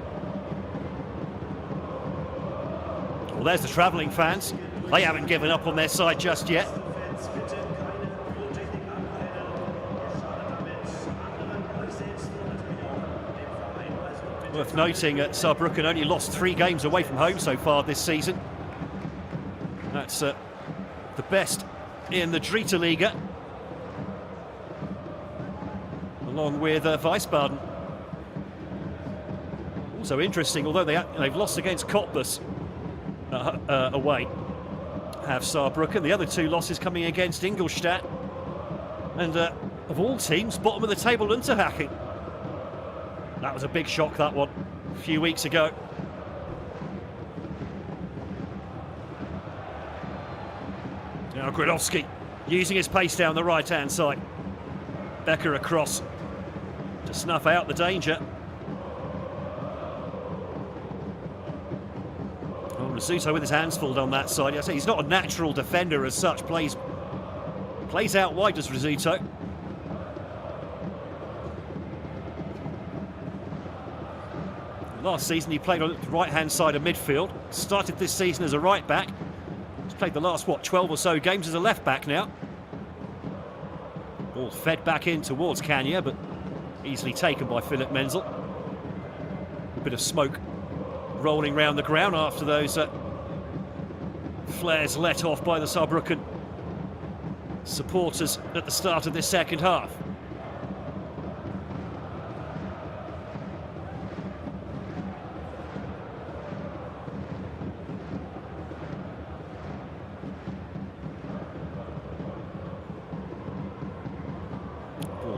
Well, there's the travelling fans. They haven't given up on their side just yet. Worth noting that Saabrücken only lost 3 games away from home so far this season. That's the best in the Dritte Liga, along with Wiesbaden. Also interesting, although they've lost against Cottbus away, have Saabrücken. The other 2 losses coming against Ingolstadt and, of all teams, bottom of the table, Unterhaching. That was a big shock, that one, a few weeks ago. Now Gradowski using his pace down the right-hand side. Becker across to snuff out the danger. Oh, Rizzuto with his hands full on that side. I say he's not a natural defender as such. Plays out wide, does Rizzuto. Last season he played on the right-hand side of midfield. Started this season as a right-back. He's played the last, 12 or so games as a left-back now. Ball fed back in towards Kanya, but easily taken by Philip Menzel. A bit of smoke rolling round the ground after those flares let off by the Saabrücken supporters at the start of this second half.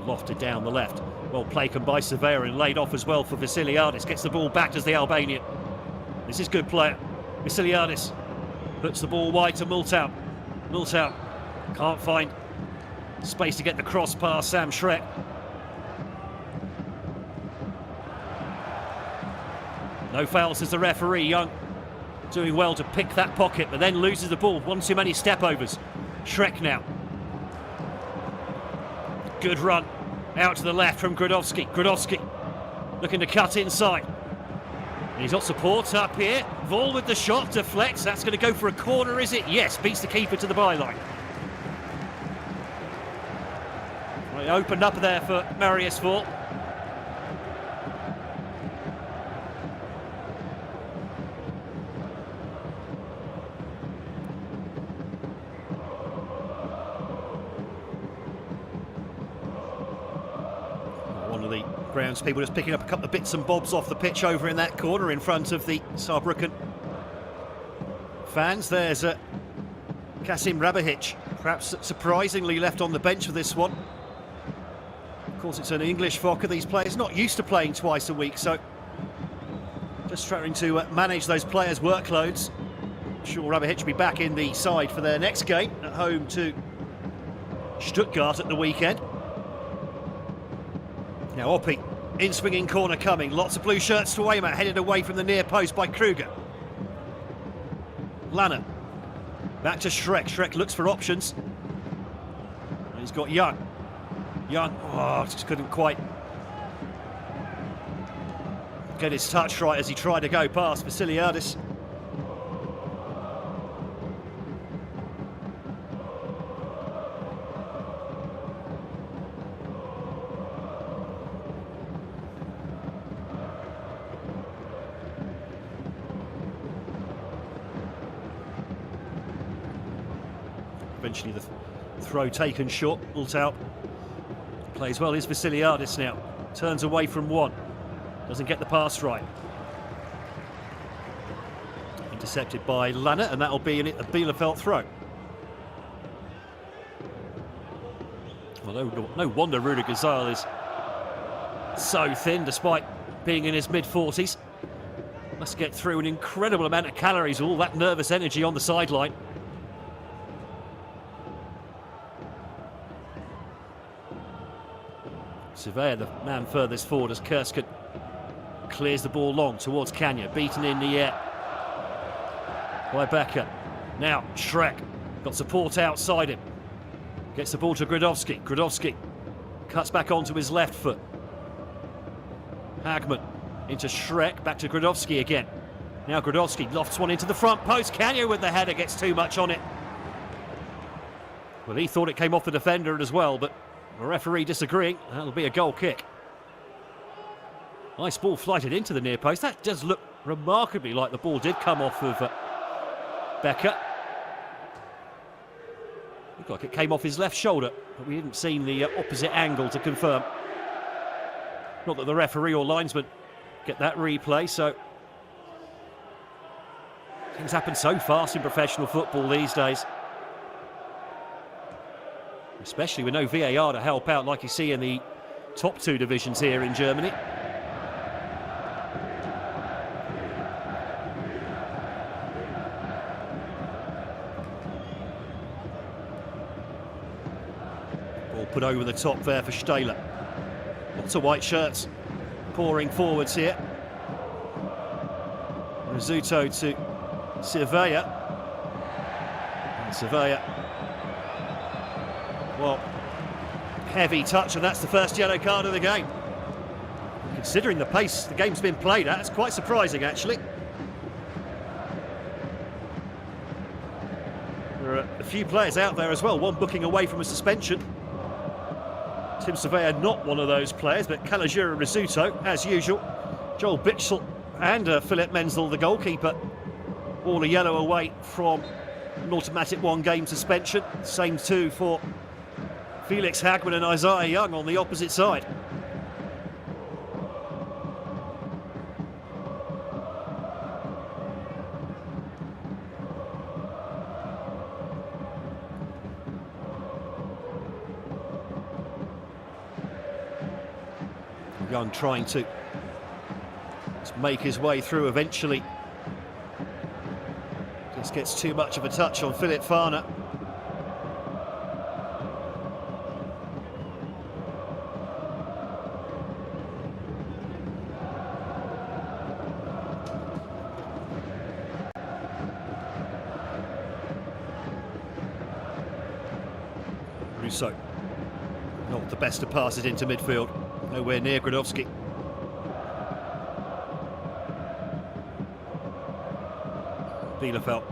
Lofted down the left. Well played by Surveyor and laid off as well for Vasiliadis. Gets the ball back as the Albanian. This is good player. Vasiliadis puts the ball wide to Multau. Multau can't find space to get the cross past Sam Schreck. No foul, says the referee. Young doing well to pick that pocket, but then loses the ball. One too many step-overs. Schreck now. Good run out to the left from Gradowski. Gradowski looking to cut inside. And he's got support up here. Vol with the shot, deflects. That's going to go for a corner, is it? Yes, beats the keeper to the byline. Well, it opened up there for Marius Vol. Grounds people just picking up a couple of bits and bobs off the pitch over in that corner in front of the Saabrücken fans. There's Kasim Rabahic, perhaps surprisingly left on the bench for this one. Of course, it's an English Fokker. These players not used to playing twice a week, so just trying to manage those players' workloads. I'm sure Rabahic will be back in the side for their next game at home to Stuttgart at the weekend. Now Oppi, in swinging corner coming. Lots of blue shirts to aim at, headed away from the near post by Kruger. Lanner, back to Schreck. Schreck looks for options. And he's got Young. Young, just couldn't quite get his touch right as he tried to go past Vasiliadis. Eventually the throw taken short. Multau plays well. Is Vasiliadis now. Turns away from one. Doesn't get the pass right. Intercepted by Lanner, and that'll be a Bielefeld throw. Well, no wonder Rudiger Gazal is so thin, despite being in his mid-40s. Must get through an incredible amount of calories, all that nervous energy on the sideline. Surveyor, the man furthest forward, as Kersken clears the ball long towards Kanya, beaten in the air by Becker. Now Shrek, got support outside him. Gets the ball to Gradowski. Gradowski cuts back onto his left foot. Hagman into Shrek, back to Gradowski again. Now Gradowski lofts one into the front post. Kanya with the header, gets too much on it. Well, he thought it came off the defender as well, but the referee disagreeing. That'll be a goal kick. Nice ball flighted into the near post. That does look remarkably like the ball did come off of Becker. Looked like it came off his left shoulder, but we hadn't seen the opposite angle to confirm. Not that the referee or linesman get that replay, so things happen so fast in professional football these days. Especially with no VAR to help out like you see in the top two divisions here in Germany. Ball put over the top there for Stahler. Lots of white shirts pouring forwards here. Rizzuto to Surveyor. And Surveyor, well, heavy touch, and that's the first yellow card of the game. Considering the pace the game's been played at, it's quite surprising actually. There are a few players out there as well, one booking away from a suspension. Tim Surveyor not one of those players, but Calajura Rizzuto, as usual. Joel Bichsel and Philip Menzel, the goalkeeper, all a yellow away from an automatic one-game suspension. Same too for Felix Hagman and Isaiah Young on the opposite side. Young trying to make his way through eventually. Just gets too much of a touch on Philip Farner. Rousseau, not the best of passes into midfield. Nowhere near Gradowski. Bielefeld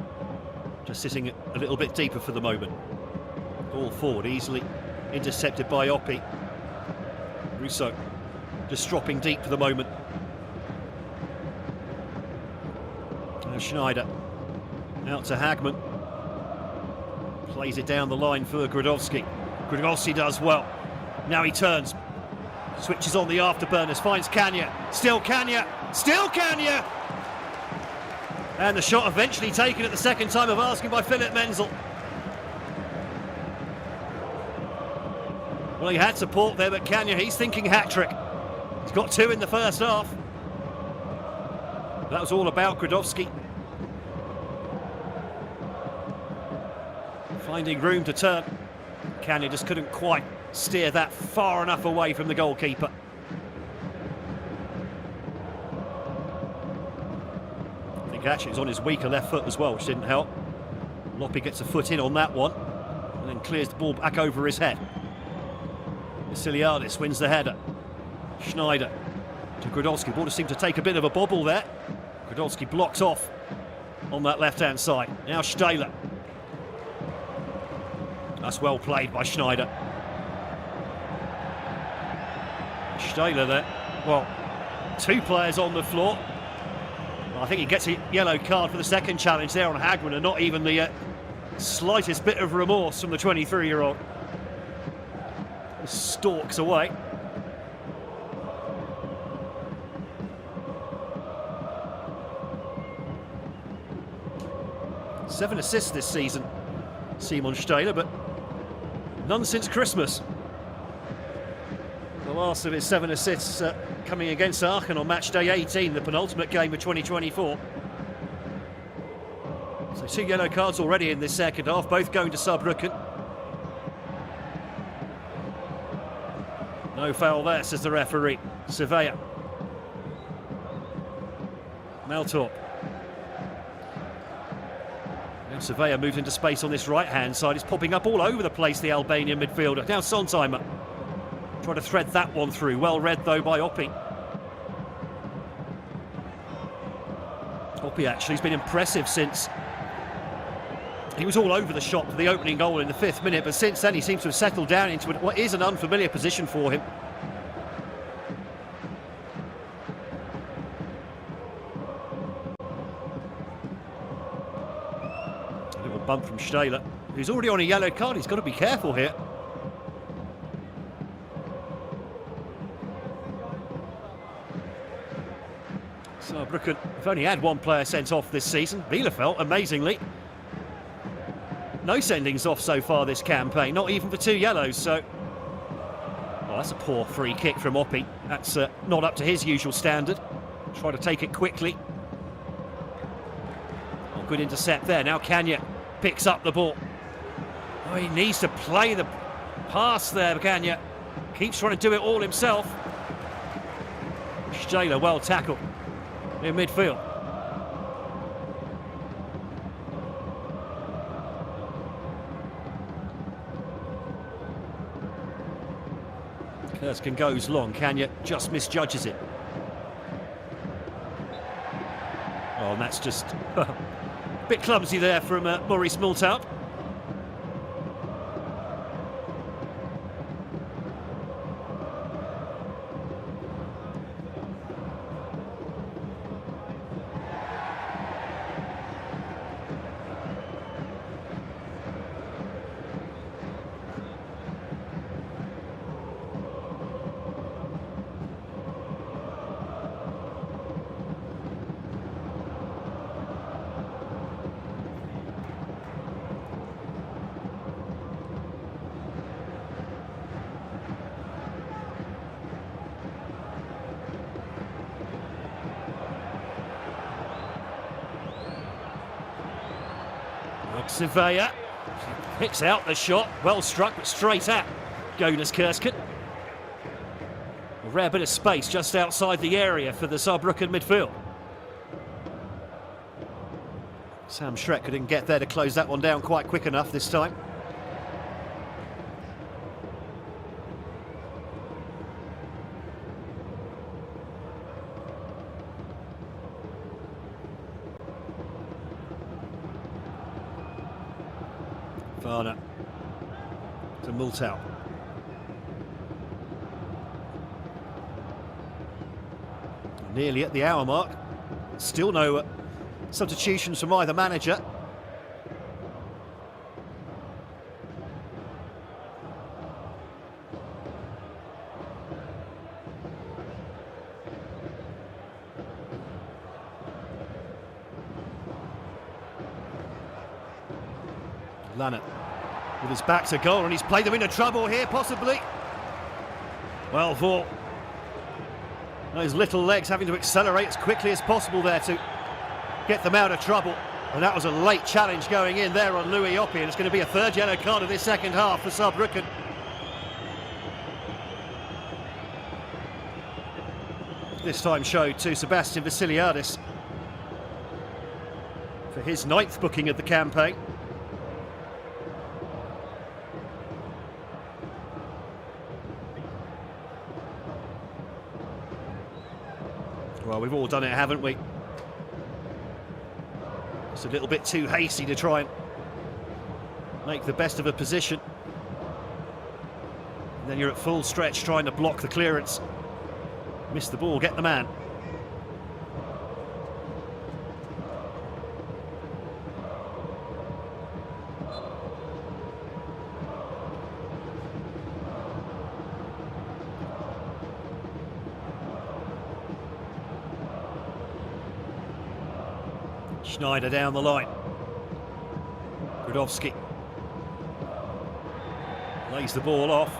just sitting a little bit deeper for the moment. Ball forward, easily intercepted by Oppi. Rousseau just dropping deep for the moment. Now Schneider out to Hagman. Plays it down the line for Gradowski. Gradowski does well. Now he turns. Switches on the afterburners, finds Kanya. Still Kanya! Still Kanya! And the shot eventually taken at the second time of asking by Philip Menzel. Well, he had support there, but Kanya, he's thinking hat-trick. He's got two in the first half. That was all about Gradowski finding room to turn. Kanya just couldn't quite steer that far enough away from the goalkeeper. I think actually it was on his weaker left foot as well, which didn't help. Loppi gets a foot in on that one and then clears the ball back over his head. Vasiliadis wins the header. Schneider to Gradowski. Ball seemed to take a bit of a bobble there. Gradowski blocks off on that left-hand side. Now Stahler. That's well played by Schneider. Stahler there. Well, two players on the floor. Well, I think he gets a yellow card for the second challenge there on Hagman, and not even the slightest bit of remorse from the 23-year-old. Stalks away. 7 assists this season, Simon Stahler, but none since Christmas. The last of his 7 assists coming against Aachen on match day 18, the penultimate game of 2024. So 2 yellow cards already in this second half, both going to Saabrücken. No foul there, says the referee. Surveyor. Maltorp. Now Surveyor moves into space on this right-hand side. He's popping up all over the place, the Albanian midfielder. Now Sontheimer. Trying to thread that one through. Well read, though, by Oppi. Oppi actually has been impressive since he was all over the shop for the opening goal in the 5th minute, but since then he seems to have settled down into what is an unfamiliar position for him. A little bump from Stahler, who's already on a yellow card. He's got to be careful here. Saabrücken have only had 1 player sent off this season. Bielefeld, amazingly, no sendings off so far this campaign, not even for 2 yellows, so... Oh, that's a poor free kick from Oppi. That's not up to his usual standard. Try to take it quickly. Oh, good intercept there. Now Kanya picks up the ball. Oh, he needs to play the pass there, Kanya. Keeps trying to do it all himself. Stahler well tackled in midfield. Erskine goes long, Kanya just misjudges it. Oh, and that's just a bit clumsy there from Maurice Multaup. Surveyor picks out the shot, well struck, but straight at Jonas Erskine. A rare bit of space just outside the area for the Saabrücken midfield. Sam Schreck couldn't get there to close that one down quite quick enough this time. Varner to Multaup. Nearly at the hour mark. Still no substitutions from either manager. Lannert with his back to goal, and he's played them into trouble here, possibly. Well, for those little legs having to accelerate as quickly as possible there to get them out of trouble. And that was a late challenge going in there on Louis Oppi, and it's going to be a 3rd yellow card of this second half for Saabrücken. This time showed to Sebastian Vassiliadis for his 9th booking of the campaign. Well, we've all done it, haven't we? It's a little bit too hasty to try and make the best of a position. And then you're at full stretch trying to block the clearance. Miss the ball, get the man. Schneider down the line. Grodowski lays the ball off.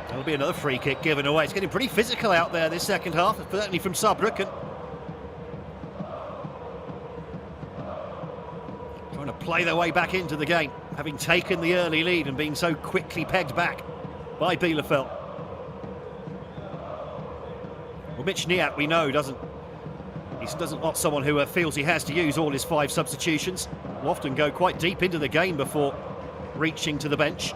There'll be another free kick given away. It's getting pretty physical out there this second half, certainly from Saabrücken. Trying to play their way back into the game, having taken the early lead and being so quickly pegged back by Bielefeld. Well, Mitch Niat, we know, he's not someone who feels he has to use all his 5 substitutions. Will often go quite deep into the game before reaching to the bench.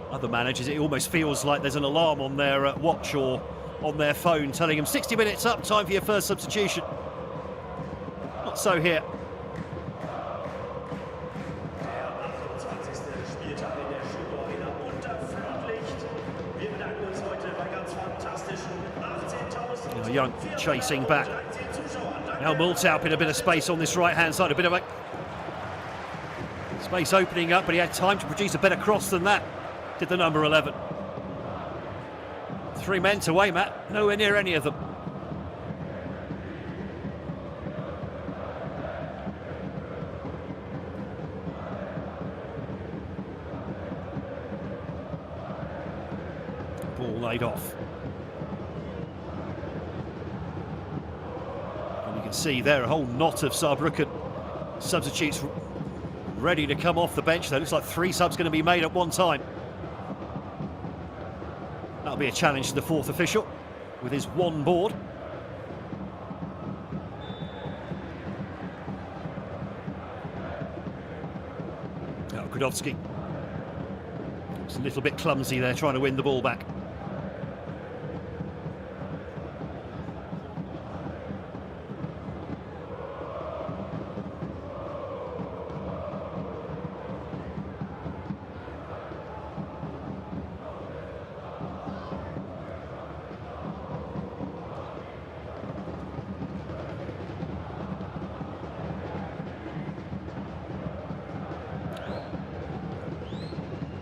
Other managers, it almost feels like there's an alarm on their watch or on their phone telling them 60 minutes up, time for your first substitution. Not so here. Young chasing back. Now Multaup in a bit of space on this right-hand side, a bit of a space opening up, but he had time to produce a better cross than that, did the number 11. 3 men to aim at, nowhere near any of them. Ball laid off. You can see there a whole knot of Saabrücken substitutes ready to come off the bench. There looks like 3 subs going to be made at one time. That'll be a challenge to the 4th official with his 1 board. Now Grodowski. It's a little bit clumsy there trying to win the ball back.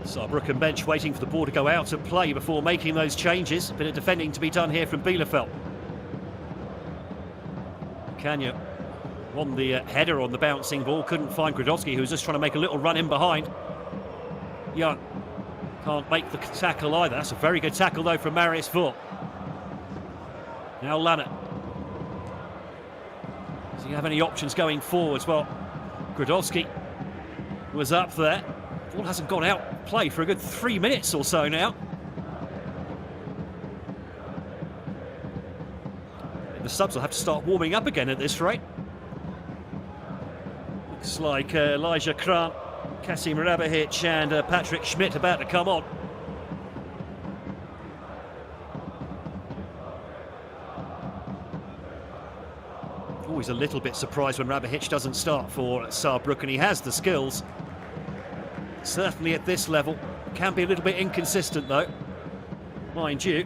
Saabrücken bench waiting for the ball to go out of play before making those changes. A bit of defending to be done here from Bielefeld. Kanya won the header on the bouncing ball, couldn't find Grodowski, who was just trying to make a little run in behind. Young can't make the tackle either. That's a very good tackle though from Marius Vul. Now Lannert. Does he have any options going forwards? Well, Grodowski was up there. Ball hasn't gone out play for a good 3 minutes or so now. The subs will have to start warming up again at this rate. Looks like Elijah Krant, Kasim Rabahic and Patrick Schmidt about to come on. Always a little bit surprised when Rabahic doesn't start for Saabrücken. He has the skills. Certainly at this level. Can be a little bit inconsistent though, mind you.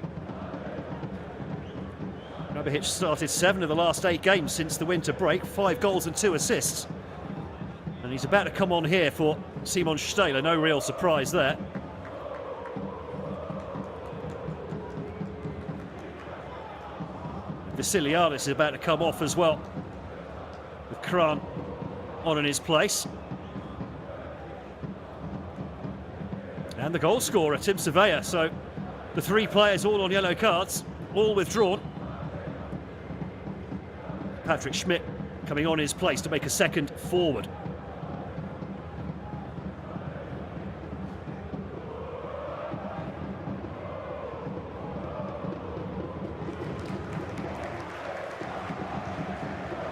Rabahic started 7 of the last 8 games since the winter break, 5 goals and 2 assists. And he's about to come on here for Simon Stahler, no real surprise there. Vasiliadis is about to come off as well, with Krant on in his place. And the goal scorer, Tim Surveyor. So the 3 players all on yellow cards, all withdrawn. Patrick Schmidt coming on his place to make a second forward.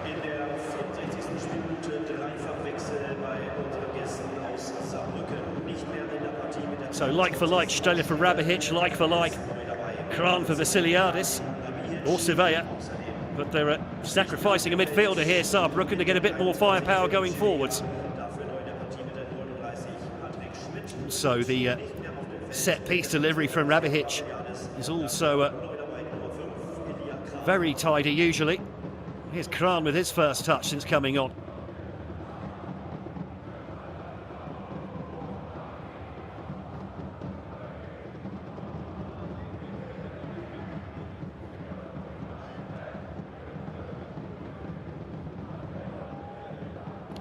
In der 64. Minute Dreifachwechsel bei unseren Gästen aus Saabrücken. Nicht mehr in der Partie mit der. So like for like, Stahler for Rabahic, like for like, Krant for Vasiliadis, or Surveyor. But they're sacrificing a midfielder here, Saabrücken, to get a bit more firepower going forwards. So the set-piece delivery from Rabahic is also very tidy usually. Here's Krant with his first touch since coming on.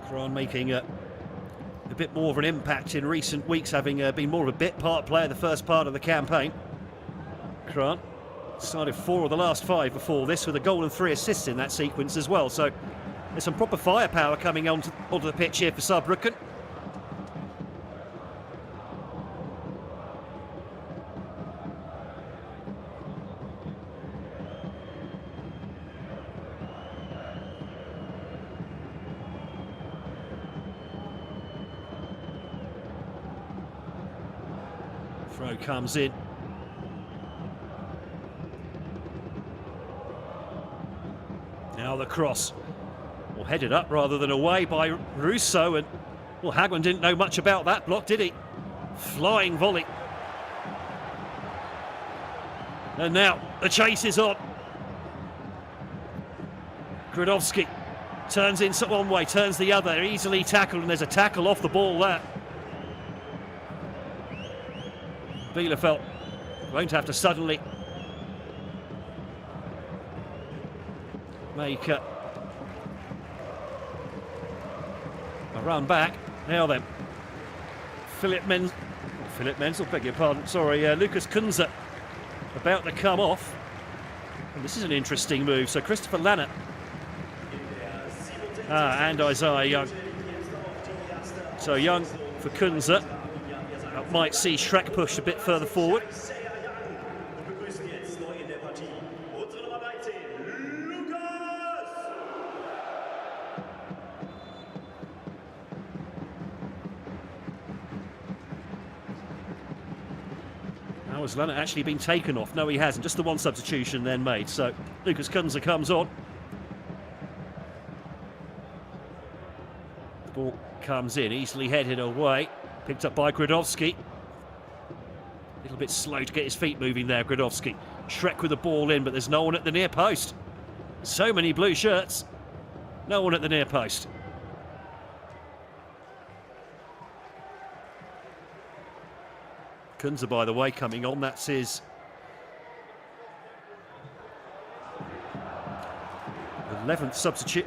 Kron making a bit more of an impact in recent weeks, having been more of a bit part player the first part of the campaign. Kron started 4 of the last 5 before this, with a goal and 3 assists in that sequence as well. So there's some proper firepower coming onto the pitch here for Saabrücken. Throw comes in. Now the cross, well, headed up rather than away by Russo, and well, Hagman didn't know much about that block, did he? Flying volley. And now the chase is on. Gradowski turns in one way, turns the other, easily tackled, and there's a tackle off the ball there. Bielefeld won't have to suddenly make a run back. Now then, Menzel, beg your pardon, sorry, Lucas Kunze about to come off. And this is an interesting move. So Christopher Lanner and Isaiah Young. So Young for Kunze. Might see Schreck push a bit further forward. How has Lanner actually been taken off? No, he hasn't. Just the one substitution then made. So Lucas Kunze comes on. The ball comes in, easily headed away. Picked up by Gradowski. A little bit slow to get his feet moving there, Gradowski. Schreck with the ball in, but there's no one at the near post. So many blue shirts. No one at the near post. Kunze, by the way, coming on. That's his 11th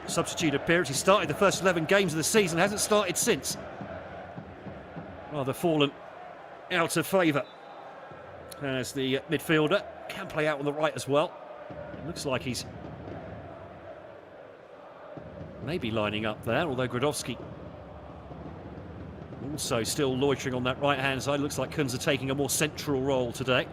substitute appearance. He started the first 11 games of the season, hasn't started since. Rather fallen out of favour as the midfielder. Can play out on the right as well. It looks like he's maybe lining up there, although Gradowski also still loitering on that right-hand side. Looks like Kunze taking a more central role today.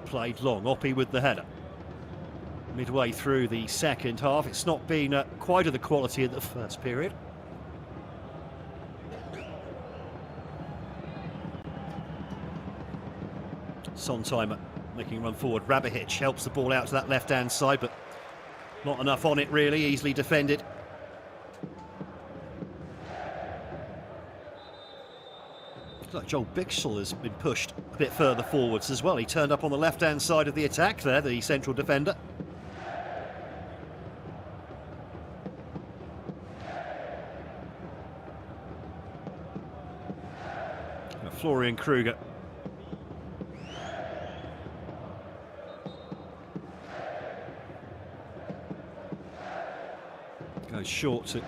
Played long, Oppie with the header. Midway through the second half, it's not been quite of the quality of the first period. Sontheimer making a run forward. Rabihic helps the ball out to that left-hand side, but not enough on it really, easily defended. Like Joel Bixel has been pushed a bit further forwards as well. He turned up on the left-hand side of the attack there, the central defender. Florian Kruger. Goes short to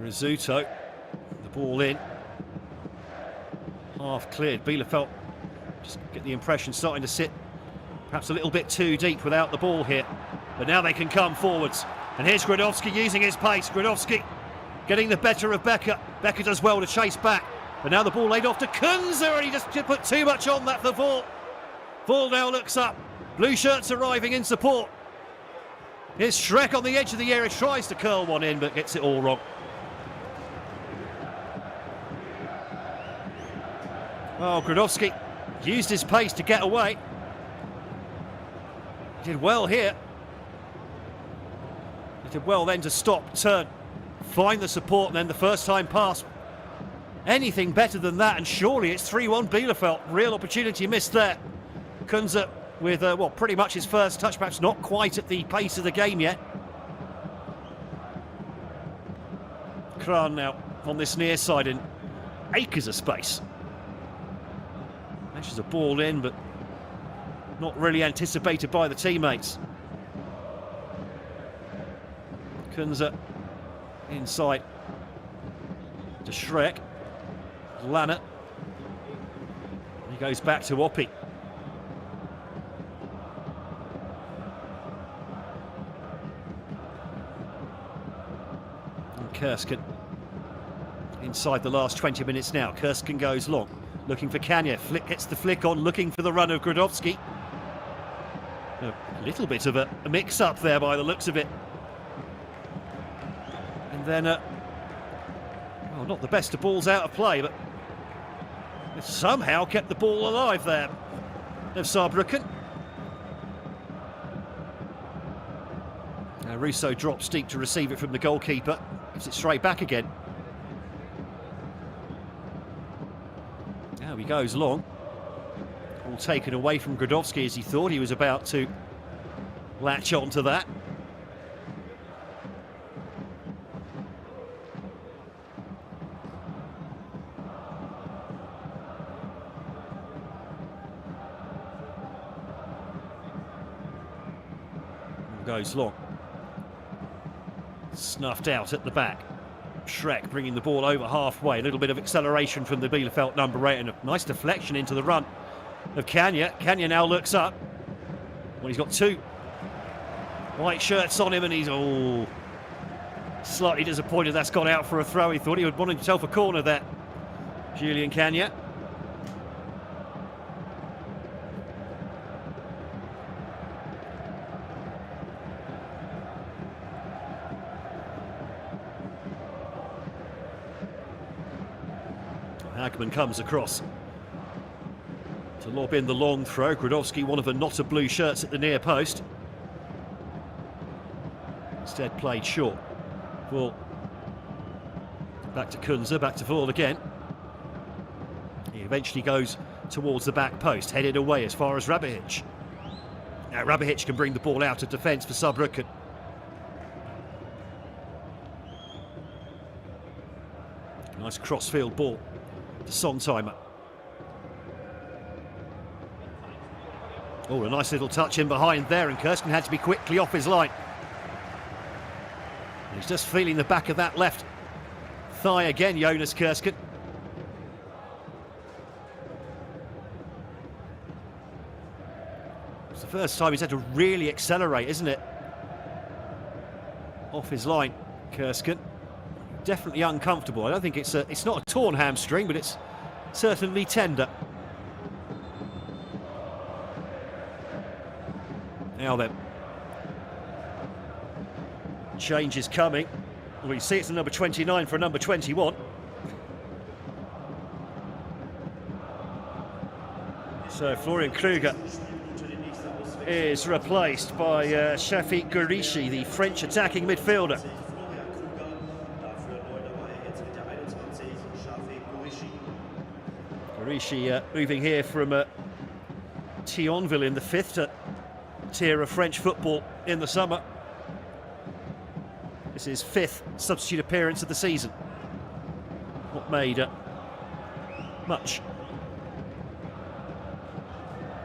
Rizzuto. The ball in. Half cleared. Bielefeld, just get the impression, starting to sit perhaps a little bit too deep without the ball here. But now they can come forwards. And here's Gradowski using his pace. Gradowski getting the better of Becker. Becker does well to chase back. But now the ball laid off to Kunze, and he just put too much on that for Vaughan. Vaughan now looks up. Blue shirts arriving in support. Here's Schreck on the edge of the area, tries to curl one in, but gets it all wrong. Oh, Gradowski used his pace to get away. He did well here. He did well then to stop, turn, find the support, and then the first time pass. Anything better than that, and surely it's 3-1 Bielefeld. Real opportunity missed there. Kunze with, well, pretty much his first touch, perhaps not quite at the pace of the game yet. Kran now on this near side in acres of space. Matches a ball in, but not really anticipated by the teammates. Kunze inside to Schreck. Lanner. He goes back to Oppi. And Kersken inside the last 20 minutes now. Kersken goes long, looking for Kanya. Flick gets the flick on, looking for the run of Grodowski. A little bit of a mix-up there by the looks of it. And then, well, not the best of balls out of play, but somehow kept the ball alive there of Saabrücken. Now Russo drops deep to receive it from the goalkeeper. Gives it straight back again. Now he goes long. All taken away from Grodowski as he thought he was about to latch onto that. Goes long. Snuffed out at the back. Schreck bringing the ball over halfway. A little bit of acceleration from the Bielefeld number 8 and a nice deflection into the run of Kanya. Kanya now looks up. Well, he's got two white shirts on him and he's slightly disappointed that's gone out for a throw. He thought he would want himself a corner there. Julian Kanya. Hagman comes across to lob in the long throw. Grodowski, one of the not a blue shirts at the near post. Instead played short. Well, back to Kunze, back to Vaul again. He eventually goes towards the back post, headed away as far as Rabihic. Now Rabihic can bring the ball out of defence for Saabrücken. Nice crossfield ball. Songheimer. Oh, a nice little touch in behind there, and Kersken had to be quickly off his line. He's just feeling the back of that left thigh again, Jonas Kersken. It's the first time he's had to really accelerate, isn't it? Off his line, Kersken. Definitely uncomfortable. I don't think it's not a torn hamstring, but it's certainly tender. Now then, change is coming. We see it's the number 29 for a number 21. So Florian Kruger is replaced by Shafiq Ghorishi, the French attacking midfielder. Ghorishi moving here from Thionville in the 5th tier of French football in the summer. This is his 5th substitute appearance of the season. Not made much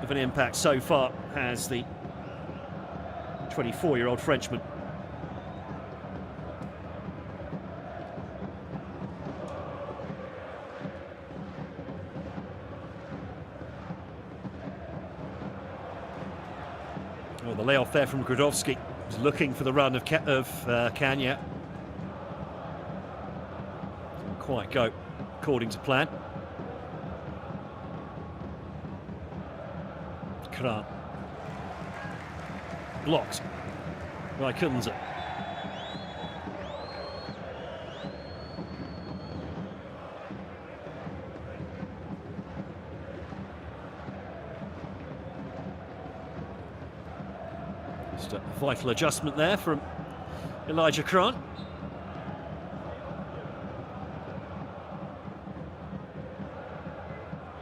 of an impact so far, has the 24-year-old Frenchman. Oh, the layoff there from Grodowski. He's looking for the run of Kanya. Didn't quite go according to plan. Kran. Blocked by Kunze. Just a vital adjustment there from Elijah Kran.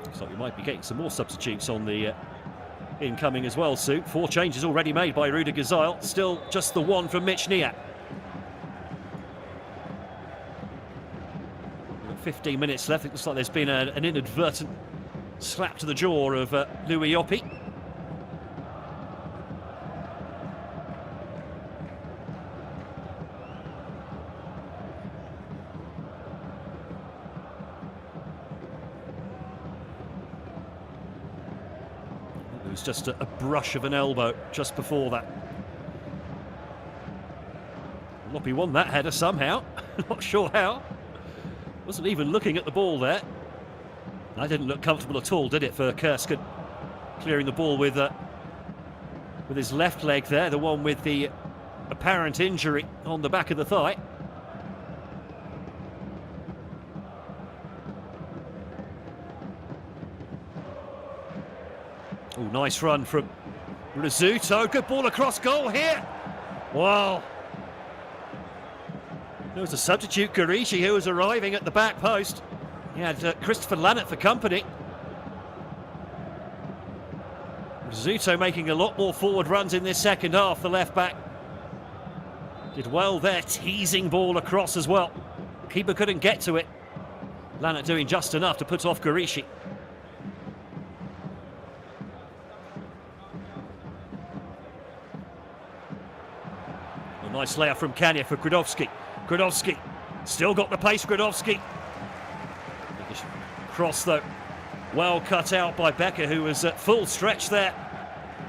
Looks like we might be getting some more substitutes on the incoming as well, Sue. 4 changes already made by Rüdiger Geisel. Still just the one from Mitch Niat. 15 minutes left. It looks like there's been an inadvertent slap to the jaw of Louis Oppi. It was just a brush of an elbow just before that. Loppy won that header somehow. Not sure how. Wasn't even looking at the ball there. That didn't look comfortable at all, did it, for Kersken? Clearing the ball with his left leg there, the one with the apparent injury on the back of the thigh. Oh, nice run from Rizzuto. Good ball across goal here. Wow. There was a substitute, Garishi, who was arriving at the back post. He had Christopher Lannert for company. Rizzuto making a lot more forward runs in this second half, the left back. Did well there, teasing ball across as well. Keeper couldn't get to it. Lannert doing just enough to put off Garishi. A nice layout from Kania for Grodowski. Grodowski, still got the pace, Grodowski. Cross though, well cut out by Becker, who was at full stretch there,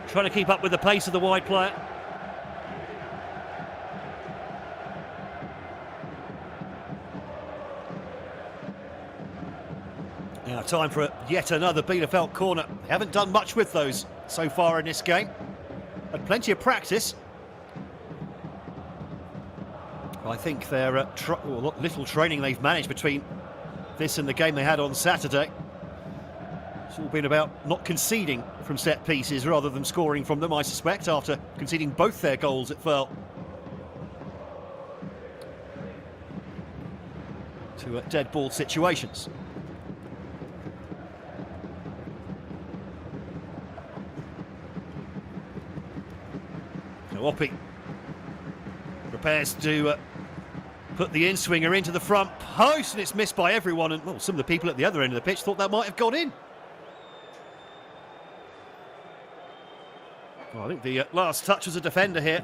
trying to keep up with the pace of the wide player. Now time for yet another Bielefeld corner. They haven't done much with those so far in this game. Had plenty of practice. I think their little training they've managed between this and the game they had on Saturday, it's all been about not conceding from set pieces rather than scoring from them, I suspect, after conceding both their goals at Verl. To dead ball situations. So Oppi prepares to put the in-swinger into the front post, and it's missed by everyone, and well, some of the people at the other end of the pitch thought that might have gone in. Well, I think the last touch was a defender here.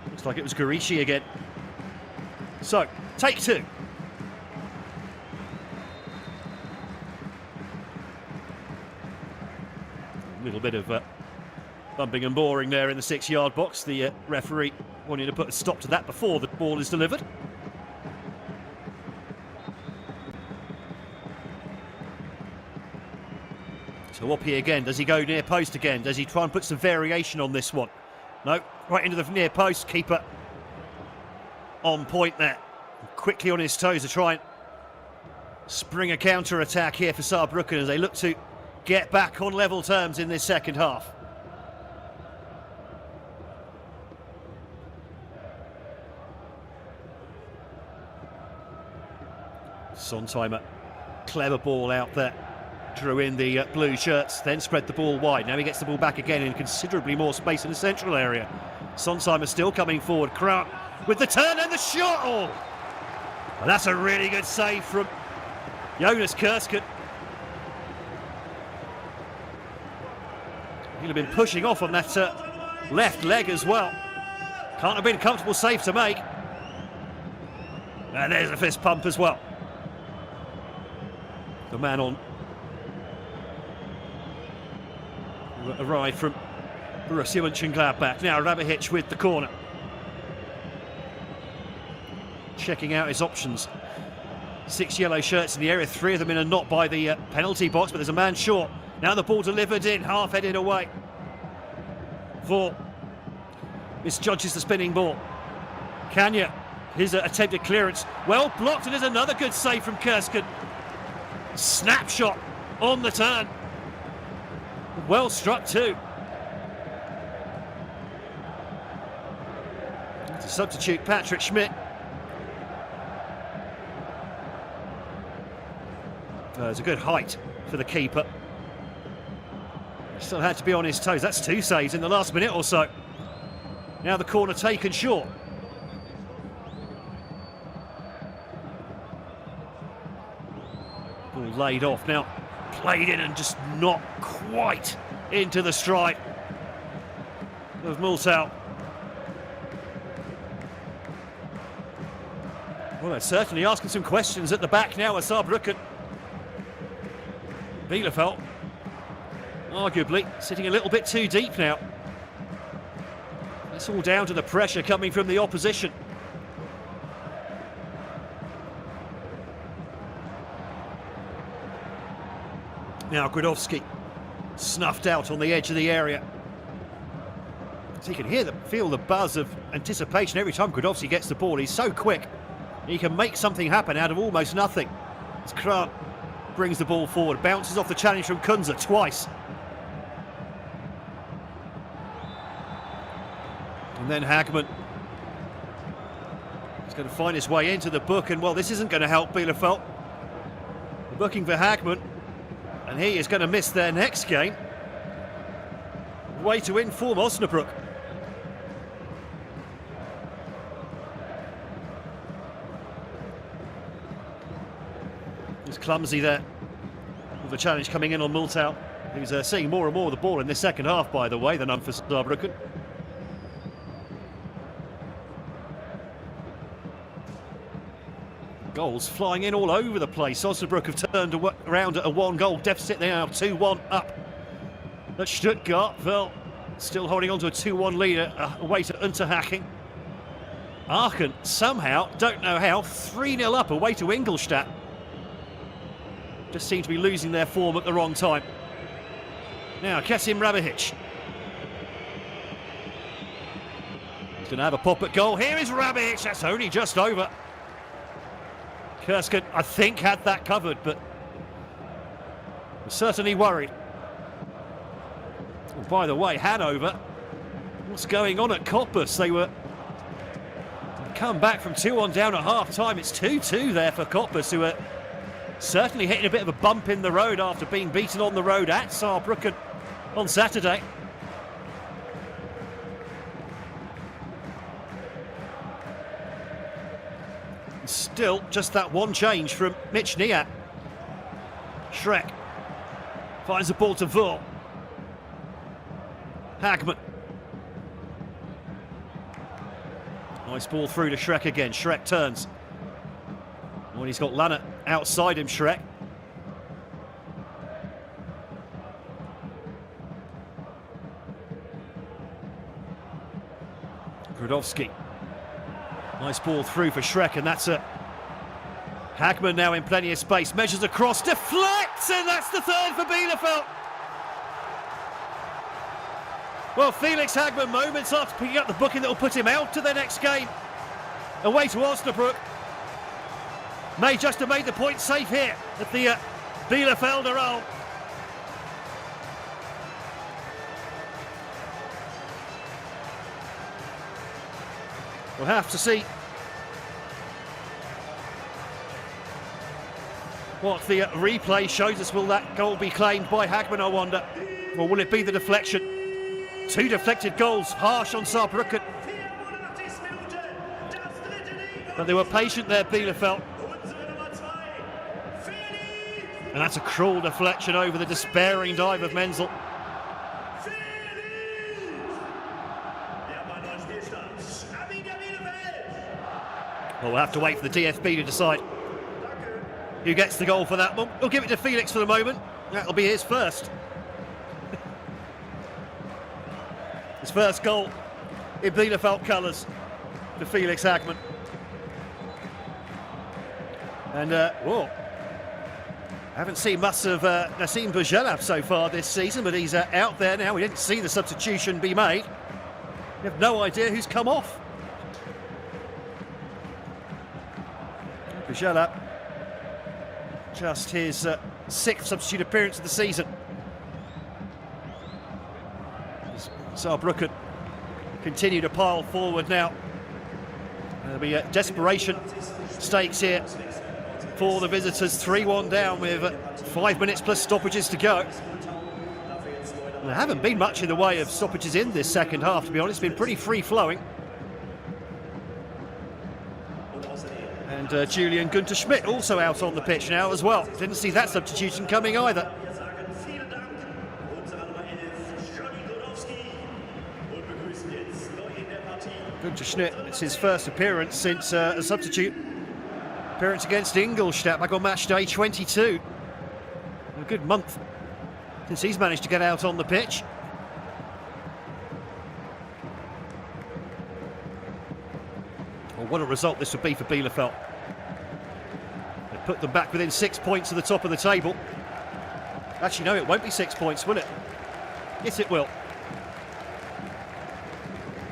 Looks like it was Garishi again. So, take 2. A little bit of bumping and boring there in the 6-yard box. The referee wanting to put a stop to that before the ball is delivered. So Oppi again. Does he go near post again? Does he try and put some variation on this one? No, right into the near post. Keeper on point there. Quickly on his toes to try and spring a counter-attack here for Saabrücken as they look to get back on level terms in this second half. Sontheimer, clever ball out there, drew in the blue shirts, then spread the ball wide. Now he gets the ball back again in considerably more space in the central area. Sontheimer still coming forward. Kraut with the turn and the shot. Oh, well, that's a really good save from Jonas Kersken. He'll have been pushing off on that left leg as well. Can't have been a comfortable save to make. And there's a fist pump as well. The man on arrived from Borussia Mönchengladbach. Now Rabihic with the corner. Checking out his options. 6 yellow shirts in the area, 3 of them in a knot by the penalty box, but there's a man short. Now the ball delivered in, half-headed away. Vor misjudges the spinning ball. Kanya, his attempted clearance, well blocked, and there's another good save from Kersken. Snapshot on the turn. Well struck too. To substitute Patrick Schmidt. There's a good height for the keeper. Still had to be on his toes. That's 2 saves in the last minute or so. Now the corner taken short. Ball laid off now. Played in and just not quite into the stride of Multau. Well, they're certainly asking some questions at the back now at Saabrücken. Bielefeld, arguably, sitting a little bit too deep now. It's all down to the pressure coming from the opposition. Now Gradowski snuffed out on the edge of the area. So you can feel the buzz of anticipation every time Gradowski gets the ball. He's so quick. He can make something happen out of almost nothing. As Krant brings the ball forward, bounces off the challenge from Kunze twice. And then Hagman is going to find his way into the book, and well, this isn't going to help Bielefeld. Looking for Hagman, and he is going to miss their next game. Way to inform Osnabrück. He's clumsy there with the challenge coming in on Multau. He's seeing more and more of the ball in this second half, by the way, than for Saabrücken. Goals flying in all over the place. Osnabrück have turned around at a 1-goal deficit. They are 2-1 up at Stuttgart. Well, still holding on to a 2-1 lead away to Unterhaching. Aachen somehow, don't know how, 3-0 up away to Ingolstadt. Just seem to be losing their form at the wrong time. Now, Kasim Rabihic. He's going to have a pop at goal. Here is Rabihic. That's only just over. Kersken, I think, had that covered, but was certainly worried. Oh, by the way, Hanover, what's going on at Cottbus? They were come back from 2-1 down at half-time. It's 2-2 there for Cottbus, who are certainly hitting a bit of a bump in the road after being beaten on the road at Saabrücken on Saturday. Still, just that one change from Mitch Niat. Schreck finds the ball to Vull. Hagman. Nice ball through to Schreck again. Schreck turns. Well, he's got Lanner outside him, Schreck. Gradowski. Nice ball through for Schreck, and that's a Hagman now in plenty of space. Measures across, deflects, and that's the third for Bielefeld. Well, Felix Hagman, moments after picking up the booking that will put him out to the next game. Away to Osnabrück. May just have made the point safe here at the Bielefelder goal. We'll have to see what the replay shows us. Will that goal be claimed by Hagman, I wonder? Or will it be the deflection? 2 deflected goals, harsh on Saabrücken. But they were patient there, Bielefeld. And that's a cruel deflection over the despairing dive of Menzel. Well, we'll have to wait for the DFB to decide who gets the goal for that one. We'll give it to Felix for the moment. That'll be his first. His first goal in Bielefeld colours for Felix Hagman. And, whoa. I haven't seen much of Nassim Boujalab so far this season, but he's out there now. We didn't see the substitution be made. We have no idea who's come off. Boujalab, just his 6th substitute appearance of the season. Saabrücken continue to pile forward now. There'll be desperation stakes here for the visitors. 3-1 down with 5 minutes plus stoppages to go. There haven't been much in the way of stoppages in this second half, to be honest. It's been pretty free-flowing. And Julian Günther Schmidt also out on the pitch now as well. Didn't see that substitution coming either. Günther Schmidt, it's his first appearance since a substitute appearance against Ingolstadt back on match day 22. A good month since he's managed to get out on the pitch. Well, what a result this would be for Bielefeld. They put them back within 6 points of the top of the table. Actually, no, it won't be 6 points, will it? Yes, it will.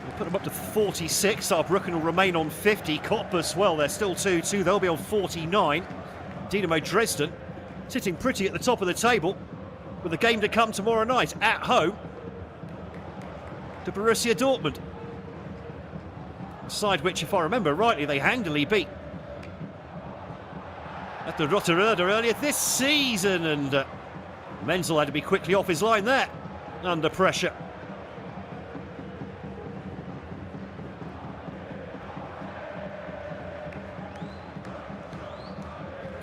We'll put them up to 46. Saabrücken will remain on 50. Cottbus, well, they're still 2-2. They'll be on 49. Dynamo Dresden sitting pretty at the top of the table with a game to come tomorrow night at home to Borussia Dortmund. A side which, if I remember rightly, they handily beat at the Rotterdam earlier this season, and Menzel had to be quickly off his line there under pressure.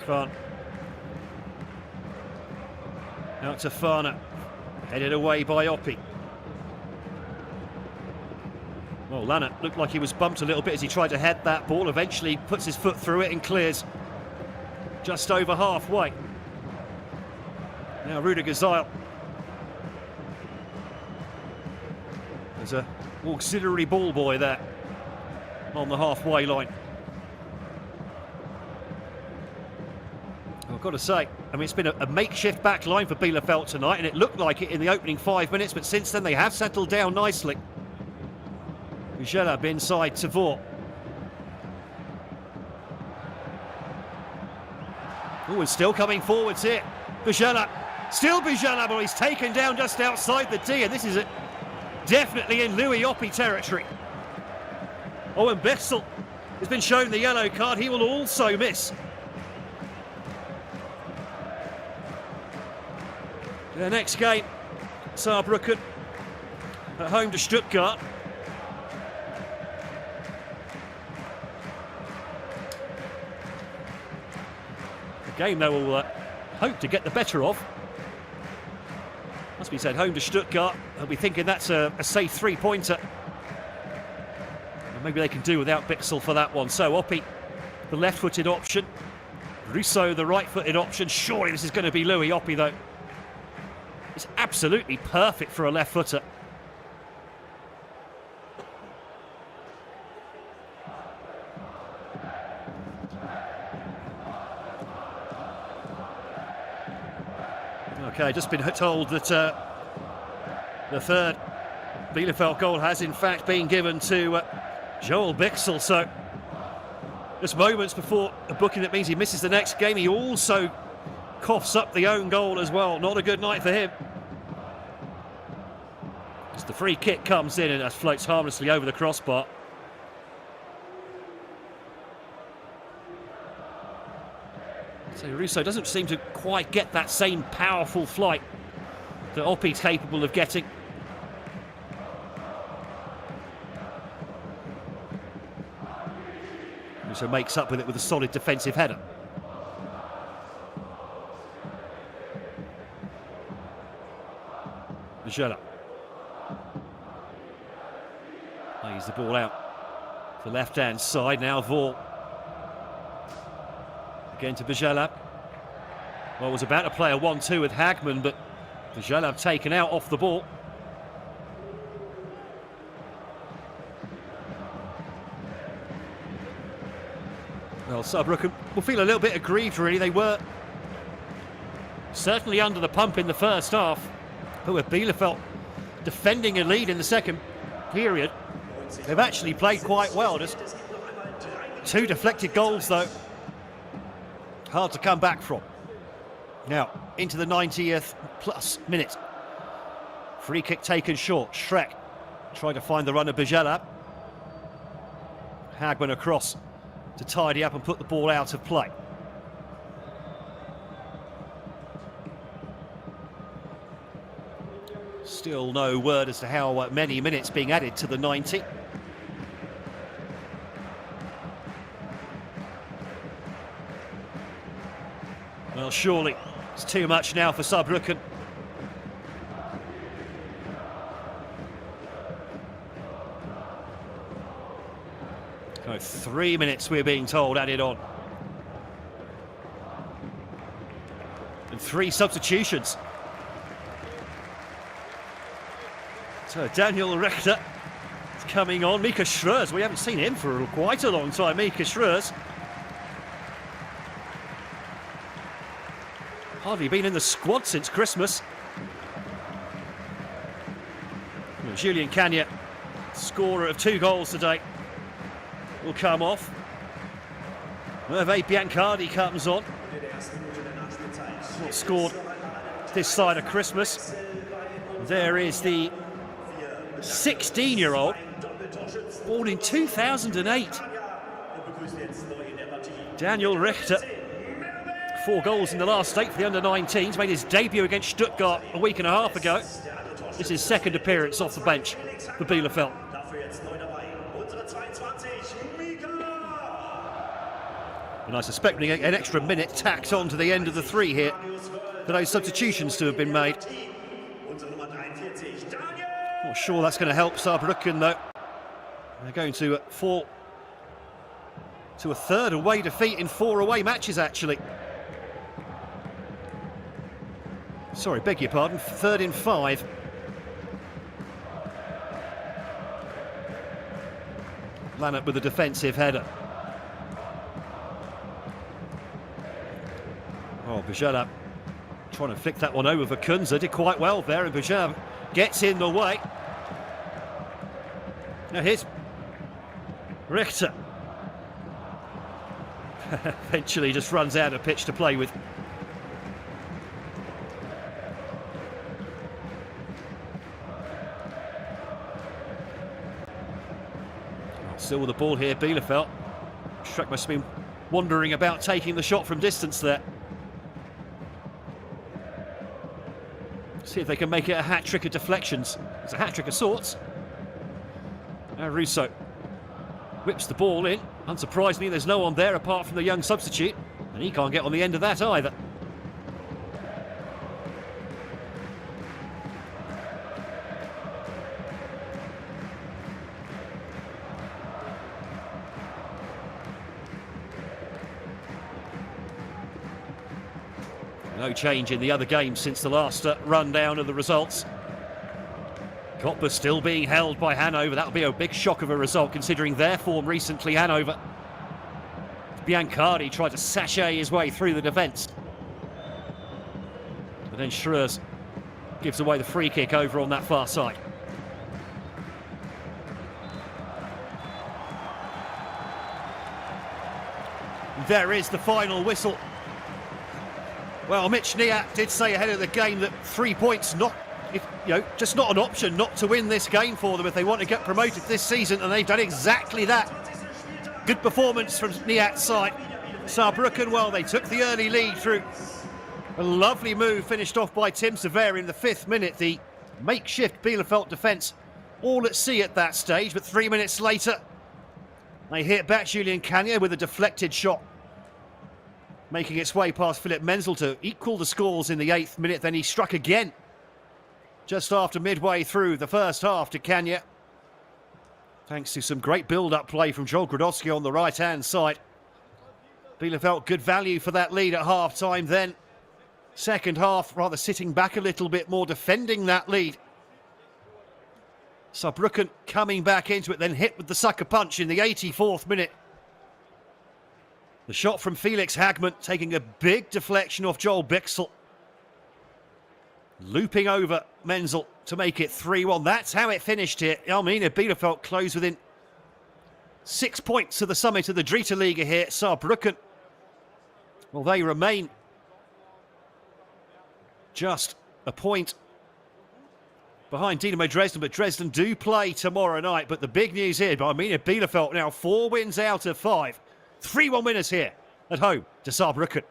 Kran. Out to Farner. Headed away by Oppi. Well, Lannert looked like he was bumped a little bit as he tried to head that ball. Eventually puts his foot through it and clears just over halfway. Now Rudiger Zeil. There's a auxiliary ball boy there on the halfway line. I've got to say, I mean, it's been a makeshift back line for Bielefeld tonight, and it looked like it in the opening 5 minutes, but since then they have settled down nicely. Bujelab inside Tavor. Oh, and still coming forwards here. Bujelab. Still Bujelab, but he's taken down just outside the D, and this is definitely in Louis Oppi territory. Oh, and Bessel has been shown the yellow card. He will also miss. The next game, Saabrücken at home to Stuttgart. A game they will hope to get the better of. Must be said, home to Stuttgart. They'll be thinking that's a safe three-pointer. And maybe they can do without Bixel for that one. So Oppi, the left-footed option. Rousseau, the right-footed option. Surely this is going to be Louis Oppi, though. It's absolutely perfect for a left footer. Okay, just been told that the third Bielefeld goal has in fact been given to Joel Bixel. So just moments before a booking that means he misses the next game, he also coughs up the own goal as well. Not a good night for him. As the free kick comes in and that floats harmlessly over the crossbar. So Rousseau doesn't seem to quite get that same powerful flight that Oppi's capable of getting. Rousseau makes up with it with a solid defensive header. Bujelab plays the ball out to the left-hand side. Now Vaughan. Again to Bujelab. Well, was about to play a 1-2 with Hagman, but Bujelab taken out off the ball. Well, Saabrücken will feel a little bit aggrieved, really. They were certainly under the pump in the first half. But with Bielefeld defending a lead in the second period, they've actually played quite well. Just 2 deflected goals, though. Hard to come back from. Now, into the 90th plus minute. Free kick taken short. Schreck tried to find the runner Bujelab. Hagman across to tidy up and put the ball out of play. Still no word as to how many minutes being added to the 90. Well, surely it's too much now for Saabrücken. So 3 minutes, we're being told, added on. And 3 substitutions. So Daniel Richter is coming on. Mika Schreurs, we haven't seen him for quite a long time. Mika Schreurs. Hardly been in the squad since Christmas. Well, Julian Cagna, scorer of 2 goals today, will come off. Hervé Biancardi comes on. Not scored this side of Christmas. There is the 16-year-old, born in 2008. Daniel Richter, 4 goals in the last 8 for the under-19s, made his debut against Stuttgart a week and a half ago. This is his second appearance off the bench for Bielefeld. And I suspect we get an extra minute tacked on to the end of the 3 here for those substitutions to have been made. Not sure that's going to help Saabrücken though. They're going to fall to a 3rd away defeat in 4 away matches actually. Sorry, beg your pardon, 3rd in 5. Lannert with a defensive header. Oh, BeReal trying to flick that one over for Kunze. Did quite well there, and BeReal gets in the way. Now here's Richter. Eventually just runs out of pitch to play with. Still with the ball here, Bielefeld. Struck must have been wondering about taking the shot from distance there. See if they can make it a hat-trick of deflections. It's a hat-trick of sorts. Now Russo whips the ball in. Unsurprisingly, there's no one there apart from the young substitute, and he can't get on the end of that either. No change in the other games since the last rundown of the results. Koppers still being held by Hanover. That'll be a big shock of a result considering their form recently, Hanover. Biancardi tried to sashay his way through the defence. But then Schreurs gives away the free kick over on that far side. There is the final whistle. Well, Mitch Niat did say ahead of the game that 3 points just not an option not to win this game for them if they want to get promoted this season, and they've done exactly that. Good performance from Niat's side. Saabrücken, well, they took the early lead through a lovely move finished off by Tim Sever in the 5th minute. The makeshift Bielefeld defence all at sea at that stage, but 3 minutes later they hit back. Julian Cagna with a deflected shot, making its way past Philipp Menzel to equal the scores in the 8th minute. Then he struck again just after midway through the first half to Cagna, thanks to some great build-up play from Joel Grodowski on the right-hand side. Bielefeld good value for that lead at half-time then. Second half, rather sitting back a little bit more, defending that lead. Saabrücken coming back into it, then hit with the sucker punch in the 84th minute. The shot from Felix Hagman taking a big deflection off Joel Bixel. Looping over Menzel to make it 3-1. That's how it finished here. Arminia Bielefeld closed within 6 points of the summit of the Dritte Liga here. Saabrücken, well, they remain just a point behind Dynamo Dresden, but Dresden do play tomorrow night. But the big news here, Arminia Bielefeld now 4 wins out of 5. 3-1 winners here at home to Saabrücken.